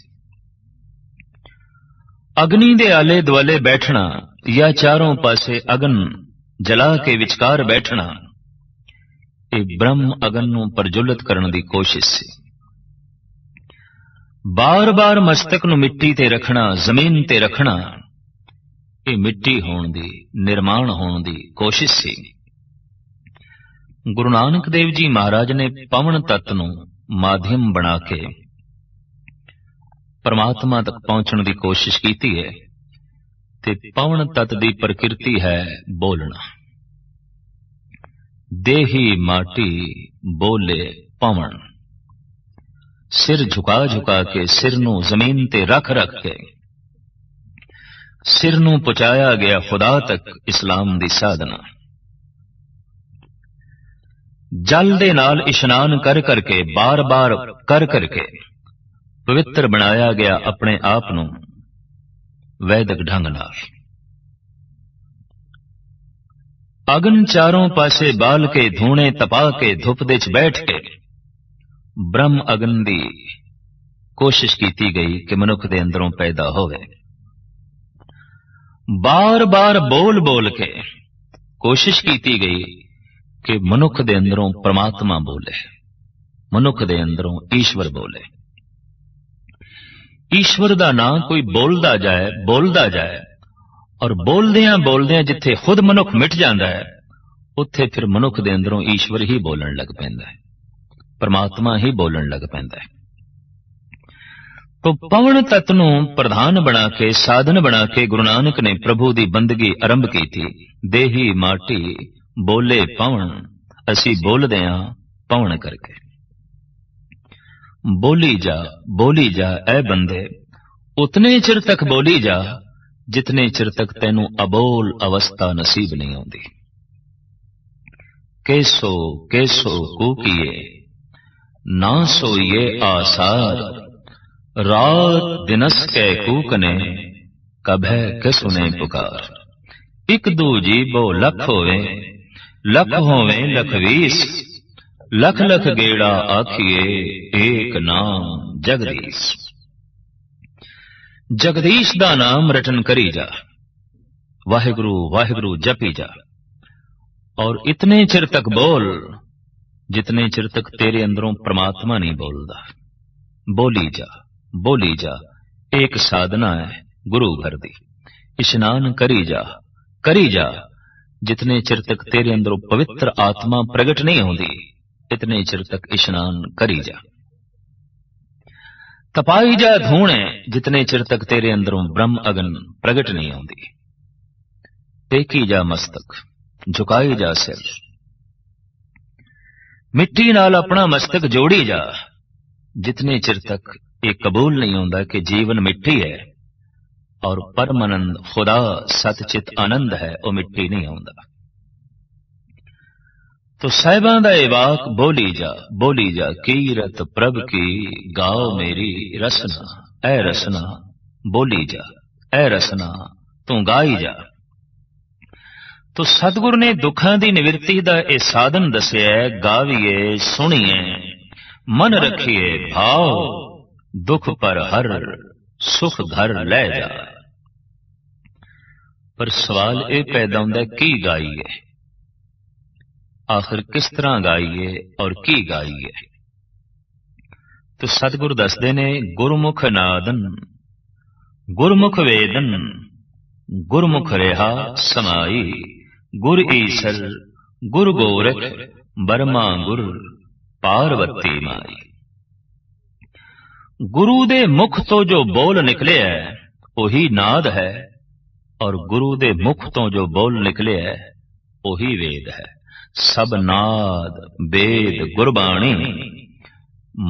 अग्नि दे आले दुआले बैठना या चारों पासे अगन जला के विचकार बैठना, ये ब्रह्म अगन नूं प्रज्वलित करने दी कोशिश सी। बार बार मस्तक नूं मिट्टी ते रखना, जमीन ते रखना, ये मिट्टी होण दी, निर्माण होण दी कोशिश सी। गुरु नानक देव जी महाराज ने पवन तत्त नूं माध्यम बना के परमात्मा तक पहुंचण दी कोशिश कीती है। ते पवन तत्त दी प्रकृति है बोलना। देही माटी बोले पवन। सिर झुका झुका के, सिर नूं जमीन ते रख रख के, सिर नूं पहुंचाया गया खुदा तक इस्लाम दी साधना। जल दे नाल इशनान कर करके, बार बार कर करके पवित्र बनाया गया अपने आप नूं वैदिक ढंग नाल। अगन चारों पासे बाल के, धूणे तपा के, धुप दे च बैठ के ब्रह्म अगन दी कोशिश कीती गई कि मनुख दे अंदरों पैदा होवे। बार बार बोल बोल के कोशिश कीती गई कि मनुख दे अंदरों परमात्मा बोले, मनुख दे अंदरों ईश्वर बोले। ईश्वर दा नां कोई बोलदा जाए और बोलदियां जिथे खुद मनुख मिट जांदा है, उत्थे फिर मनुख दे अंदरों ईश्वर ही बोलण लग पैंदा है, परमात्मा ही बोलण लग पैंदा है। तो पवन तत्त नूं प्रधान बना के, साधन बना के गुरु नानक ने प्रभु दी बंदगी आरंभ की थी। देही माटी बोले पवन, असी बोलदियां पवन करके। बोली जा ऐ बंदे, उतने चिर तक बोली जा जितने चिर तक तैनू अबोल अवस्था नसीब नहीं आउंदी। कैसो कैसो कूकिए ना सोइए आसार, रात दिनस कै कूकने कभै के सुने पुकार। इक दू जीबो लख होवे लख वीस, लख लख गेड़ा आखिए एक नाम जगदीश। जगदीश दा नाम रटन करी जा, वाहिगुरु वाहिगुरु जपी जा, और इतने चिर तक बोल जितने चिर तक तेरे अंदरों परमात्मा नहीं बोलदा। बोली जा एक साधना है गुरु घर दी। इशनान करी जा जितने चिर तक तेरे अंदरों पवित्र आत्मा प्रगट नहीं होंदी, इतने चिर तक इशनान करी जा। तपाई जा धूणे जितने चिर तक तेरे अंदरों ब्रह्म अगन प्रगट नहीं होंदी। टेकी जा मस्तक, झुकाई जा सिर, मिट्टी नाल अपना मस्तक जोड़ी जा, जितने चिर तक ये कबूल नहीं होंदा कि जीवन मिट्टी है और परमानंद खुदा सतचित आनंद है, वो मिट्टी नहीं होंदा। तो साहिबां दा ए वाक बोली जा कीरत प्रभ की गाओ मेरी रसना, ऐ रसना बोली जा, ऐ रसना तू गाई जा। तो सतगुरु ने दुखां दी निवृत्ति दा ए साधन दसिया, गावीए सुनिए मन रखिए भाव, दुख पर हर सुख घर लै जा। पर सवाल ये पैदा होंदा की गाईए, आखिर किस तरह गाईए और की गाईए। तो सतगुरु दसदे ने गुरमुख नादन, गुरमुख वेदन, गुरमुख रेहा समाई, गुर ईसर गुर गोरख बर्मा गुर पार्वती माई। गुरु दे मुख तो जो बोल निकले है वही नाद है, और गुरु दे मुख तो जो बोल निकले है वही वेद है। सब नाद वेद गुरबाणी,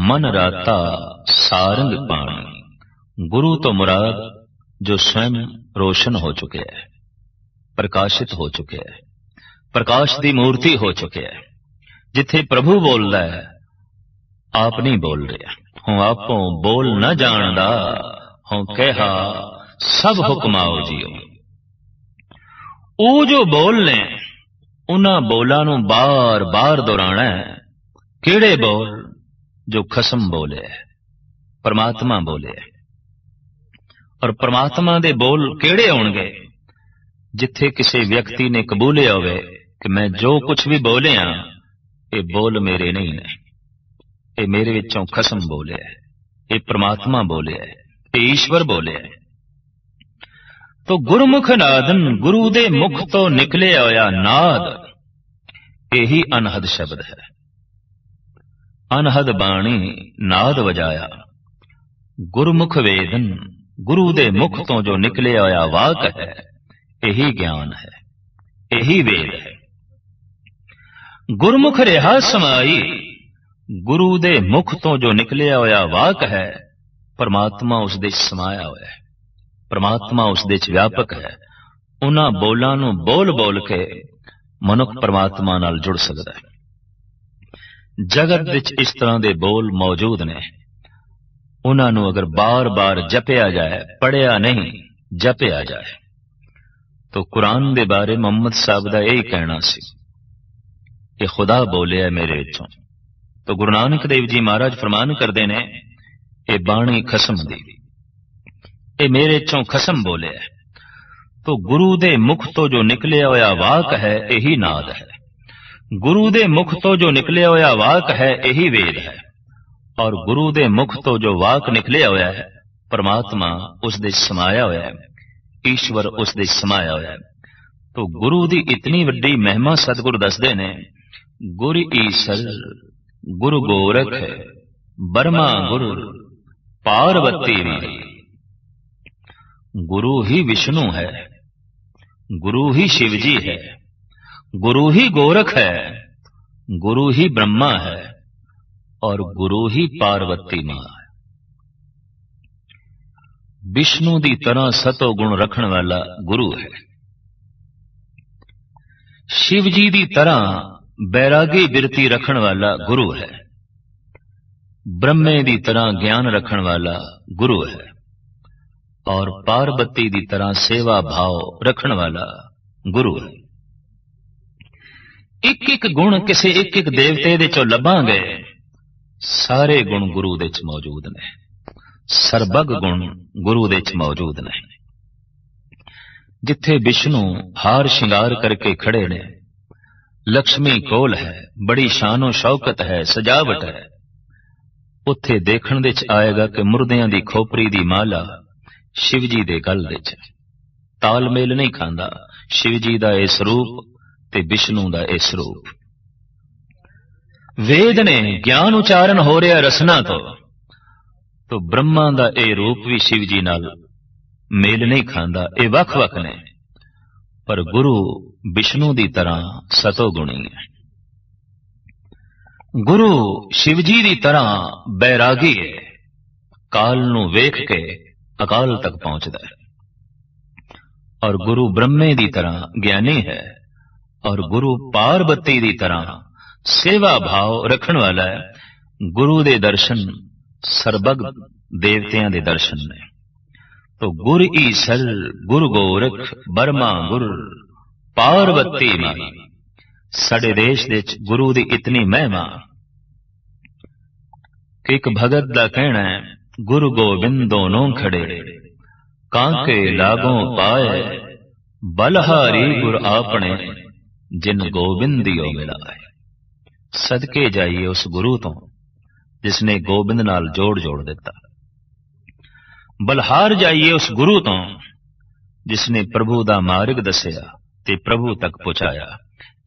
मन राता सारंग पाणी। गुरु तो मुराद जो स्वयं रोशन हो चुके है, प्रकाशित हो चुके है, प्रकाश की मूर्ति हो चुके है। जिथे प्रभु बोलता है आप नहीं बोल रहे, हूं आपो बोल न जानदा, हूं कहा सब हुक्माओ जियो। ਉਹ जो बोल ने उन्हां बोलां नूं बार बार दोहराना है। किहड़े बोल? जो खसम बोले, परमात्मा बोले। और परमात्मा दे बोल किहड़े होणगे? जिथे किसी व्यक्ति ने कबूलिया होवे कि मैं जो कुछ भी बोलिया ये बोल मेरे नहीं ने, ये मेरे विचों खसम बोले है, ये परमात्मा बोले है, ये ईश्वर बोले है। तो गुरमुख नादन, गुरु दे मुख तो निकले होया नाद, यही अनहद शब्द है। अनहद बाणी नाद वजाया, गुरमुख वेदन, गुरु दे मुख तो जो निकले होया वाक है, यही ज्ञान है, यही वेद है। गुरमुख रिहा समाई, गुरु दे मुख तो जो निकलिया होया वाक है, परमात्मा उस दे समाया होया है, परमात्मा उस दे व्यापक है। उन्हां बोलां नूं बोल बोल के मनुख परमात्मा नाल जुड़ सकदा है। जगत विच इस तरह दे बोल मौजूद ने, उन्हां नूं अगर बार बार जपिया जाए, पढ़िया नहीं जपिया जाए, तो कुरान दे बारे मोहम्मद साहब दा यही कहना सी कि खुदा बोलिया मेरे विचों। तो गुरु नानक देव जी महाराज फरमान करते ने, ये बाणी खसम दी, ये मेरे चों खसम बोले है। तो गुरु दे मुख तो जो निकलिया होया वाक है, यही नाद है। गुरु दे मुख तो जो निकलिया होया वाक है, यही वेद है। और गुरु दे मुख तो जो वाक निकलिया होया है, परमात्मा उस दे समाया होया है, ईश्वर उस दे समाया होया है। तो गुरु दी इतनी वड्डी महिमा सतगुरु दसदे ने, गुर ईसर गुरु गोरख बर्मा गुरु पार्वती भी। गुरु ही विष्णु है, गुरु ही शिवजी है, गुरु ही गोरख है, गुरु ही ब्रह्मा है और गुरु ही पार्वती मां है। विष्णु दी तरह सतो गुण रखने वाला गुरु है, शिवजी दी तरह बैरागी बिरती रखने वाला गुरु है, ब्रह्मे दी तरह ज्ञान रखने वाला गुरु है और पार्वती दी तरह सेवा भाव रखने वाला गुरु है। एक एक गुण किसी एक एक देवते दे चो लभांगे, सारे गुण गुरु दे च मौजूद ने, सरबग गुण गुरु दे च मौजूद ने। जिथे विष्णु हार श्रृंगार करके खड़े ने, लक्ष्मी कोल है, बड़ी शानो शौकत है, सजावट है, उत्थे देखण दे च आएगा कि मुर्दियां दी खोपरी दी माला शिवजी दे गल दे च तालमेल नहीं खांदा। शिवजी दा ए स्वरूप ते विष्णु दा ए स्वरूप। वेद ने ज्ञान उचारण हो रहा रसना तो ब्रह्मा दा ए रूप भी शिवजी नाल मेल नहीं खांदा, ए वख वख ने। पर गुरु विष्णु दी तरह सतोगुणी है, गुरु शिवजी दी तरह बैरागी है, काल नू वेख के अकाल तक पहुंचता है। और गुरु ब्रह्मे दी तरह ज्ञानी है और गुरु पार्वती दी तरह सेवा भाव रखने वाला है। गुरु दे दर्शन सरबग देवतियां दे दर्शन ने। तो गुर ईसर गुरु गोरख बर्मा गुर पार्वती मां। साडे देश दे गुरु दी इतनी महिमा कि एक भगत दा कहना है, गुरु गोबिंद दोनों खड़े कांके लागों पाए, बलहारी गुर आपने जिन गोबिंदियो मिलाए। सदके जाइए उस गुरु तो जिसने गोबिंद नाल जोड़ जोड़ दिता। बलहार जाइए उस गुरु तो जिसने प्रभु दा मार्ग दसिया ते प्रभु तक पहुंचाया।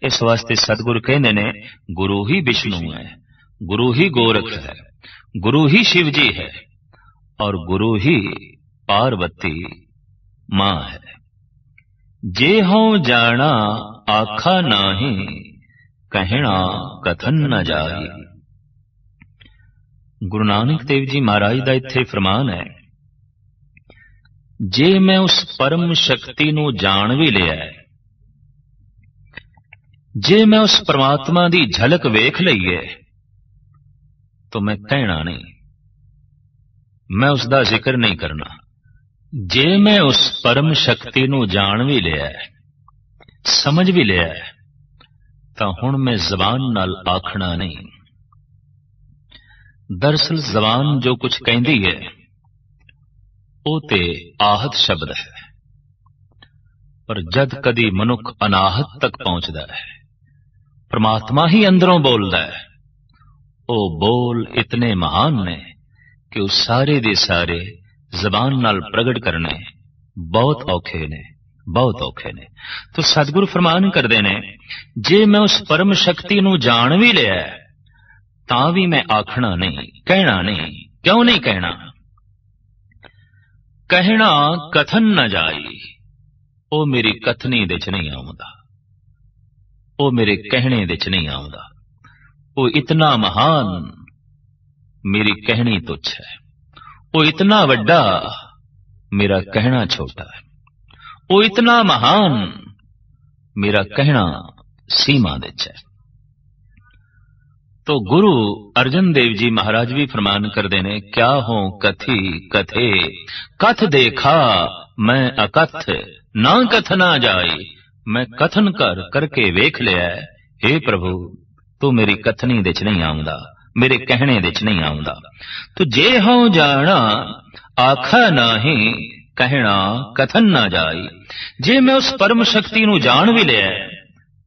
इस वास्ते सतगुरु कहने ने, गुरु ही विष्णु है, गुरु ही गोरख है, गुरु ही शिवजी है और गुरु ही पार्वती मां है। जे हों जाना आखा नाही, कहना कथन न जाई। गुरु नानक देव जी महाराज दा इत्थे फरमान है जे मैं उस परम शक्ति नूं जान भी लिया है, जे मैं उस परमात्मा दी झलक वेख लई है, तो मैं कहना नहीं, मैं उसका जिक्र नहीं करना। जे मैं उस परम शक्ति नूं जान भी लिया है, समझ भी लिया है, तो हुण मैं जबान नाल आखना नहीं। दरअसल जबान जो कुछ कहती है वो ते आहत शब्द है, पर जद कदी मनुख अनाहत तक पहुंचता है, परमात्मा ही अंदरों बोलता है, वो बोल इतने महान ने कि वो सारे दे सारे जबान नाल प्रगट करने बहुत औखे ने, बहुत औखे ने। तो सतगुरु फरमान करते ने, जे मैं उस परम शक्ति नूं जान भी लिया तां भी मैं आखना नहीं, कहना नहीं। क्यों नहीं कहना? कहना कथन न जाई, वो मेरी कथनी दे च नहीं आउंदा, वो मेरे कहने दे च नहीं आउंदा। वो इतना महान, मेरी कहनी तुच्छ है। वो इतना वड्डा, मेरा कहना छोटा है। वो इतना महान, मेरा कहना सीमा दे च है। तो गुरु अर्जन देव जी महाराज भी फरमान करते ने, क्या हो कथी कथे, कथ देखा मैं अकथ, ना कथना जाए। मैं कथन कर करके वेख लिया, हे प्रभु तू मेरी कथनी दे च नहीं आउंदा, मेरे कहने दे च नहीं आउंदा। तो जे हों जाना आखा नाही, कहना कथन ना जाए। जे मैं उस परम शक्ति नूं जान भी लिया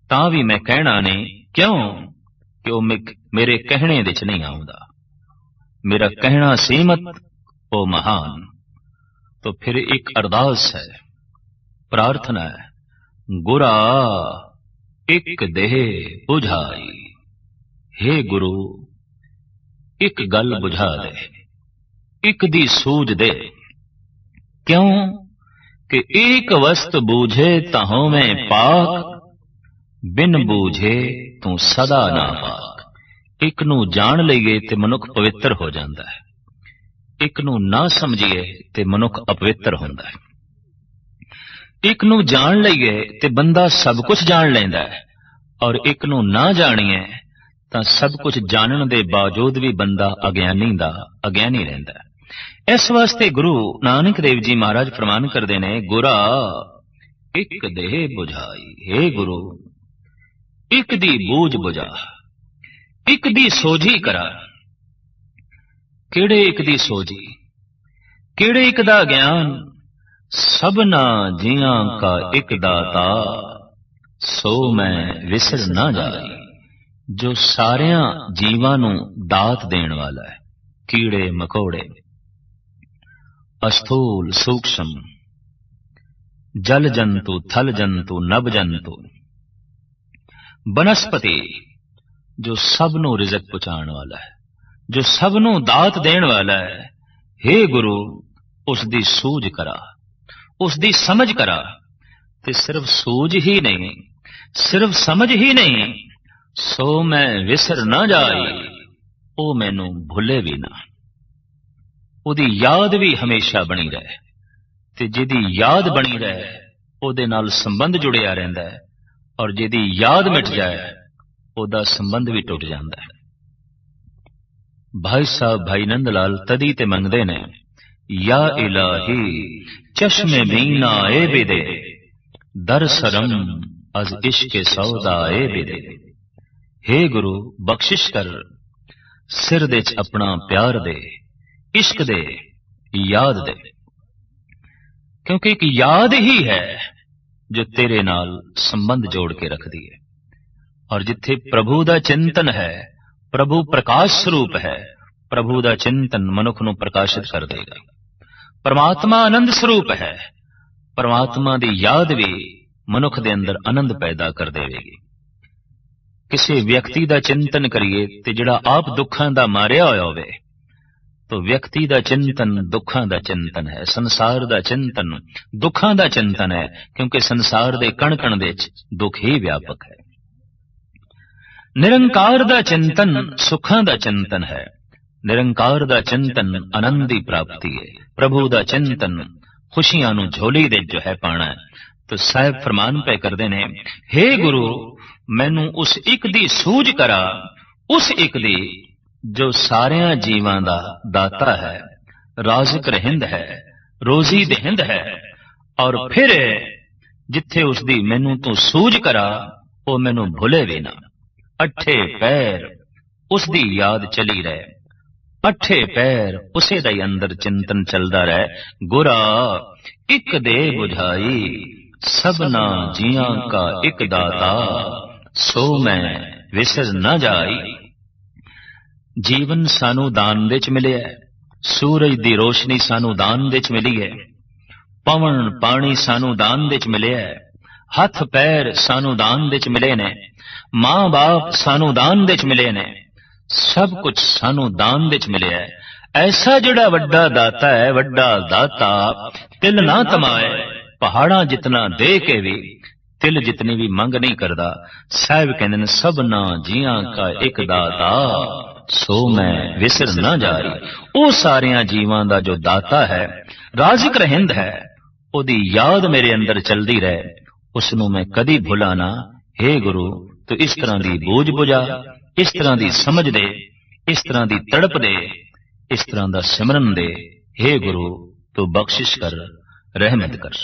तां भी मैं कहना नहीं। क्यों? कि वो मेरे कहने दे च नहीं आउंदा, मेरा कहना सीमत, वो महान। तो फिर एक अरदास है, प्रार्थना है, गुरा एक देह बुझाई। हे गुरु एक गल बुझा दे, एक दी सूझ दे। क्यों? कि एक वस्त बूझे तहों में पाक, बिन बूझे तू सदा ना पाक। एक नू जान लईए ते मनुख पवित्र हो जाता है, एक नू ना समझिए ते मनुख अपवित्र होता है। एक नू जान लईए ते बंदा सब कुछ जान लैंदा है, और एक नू ना जानिए तां सब कुछ जानन दे बावजूद भी बंदा अज्ञानी रहिंदा है। इस वास्ते गुरु नानक देव जी महाराज फरमान करते ने, गुरा एक देह बुझाई। हे गुरु एक दी बूझ बुझा, एक दी सोझी करा। केड़े एक दी सोझी, केड़े एक दा ज्ञान। सबना जियां का एक दाता, सो मैं विसर ना जाई। जो सारियां जीवां नूं दात देण वाला है, कीड़े मकोड़े, अस्थूल सूक्ष्म, जल जंतु, थल जंतु, नभ जंतु, बनस्पति, जो सबनों रिज़क पहुंचाने वाला है, जो सबनों दात देण वाला है। हे गुरु उसदी सूझ करा, उसदी समझ करा। ते सिर्फ सूझ ही नहीं, सिर्फ समझ ही नहीं, सो मैं विसर ना जाई। ओ मैनू भुले भी ना, ओदी याद भी हमेशा बनी रहे। ते जिदी याद बनी रहे ओदे नाल संबंध जुड़िया रहिंदा है, और जिदी याद मिट जाए ओदा संबंध भी टुट जाता है। भाई साहब भाई नंद लाल तदी ते मंगदे ने, या इलाही चश्मे बीना ए बिदे, दर सरम अज इश्क सौदा ए बिदे। हे गुरु बख्शिश कर, सिर दे च अपना प्यार दे, इश्क दे, याद दे। क्योंकि एक याद ही है जो तेरे नाल संबंध जोड़ के रखती है। और जिथे प्रभु दा चिंतन है, प्रभु प्रकाश स्वरूप है, प्रभु दा चिंतन मनुख नूं प्रकाशित कर देगा। परमात्मा आनंद स्वरूप है, परमात्मा दी याद भी मनुख दे अंदर आनंद पैदा कर देगी। किसी व्यक्ति दा चिंतन करिए ते जिहड़ा आप दुखां दा मारिया होया होवे, तो व्यक्ति दा चिंतन दुखां दा चिंतन है, संसार दा चिंतन दुखां दा चिंतन है। क्योंकि संसार दे कण कण दे दुख ही व्यापक है। निरंकार दा चिंतन सुखां दा चिंतन है, निरंकार दा चिंतन आनंद दी प्राप्ति है। प्रभु दा चिंतन खुशियां नूं झोली दे जो है पाना है। तो साहिब फरमान पे करते ने, हे गुरु मैनू उस एक दी सूझ करा, उस एक दी जो सारिया जीवां दा दाता है, राज़िक रहिंद है, रोजी देहिंद है। और फिर जिथे उसदी मैनू तू सूझ करा, वो मैनू भुले भी ना। अठे पैर उसदी याद चली रहे, अठे पैर उसे दे अंदर चिंतन चलदा रहे। गुरा एक दे बुझाई, सबना जियां का एक दाता, सो मैं विसर न जाई। जीवन सानू दान दे च मिले है, सूरज दी रोशनी सानू दान दे च मिली है, पवन पानी सानू दान दे च मिले है, हथ पैर सानू दान दे च मिले ने, मां बाप सानू दान दे च मिले ने, सब कुछ सानू दान दे च मिले है। ऐसा जिहड़ा वड्डा दाता है, वड्डा दाता तिल ना तमाए, पहाड़ा जितना दे के भी तिल जितनी भी मंग नहीं करदा। साहिब कहंदे ने, सबना जियां का एक दाता, सो मैं विसर न जाई। वो सारिया जीवां दा जो दाता है, राज़िक रहिंद है, ओदी याद मेरे अंदर चलदी रहे, उसनू मैं कदी भुला ना। हे गुरु तू इस तरह दी बूझ बुझा, इस तरह दी समझ दे, इस तरह दी तड़प दे, इस तरह दा सिमरन दे। हे गुरु तू बख्शिश कर, रहमत कर।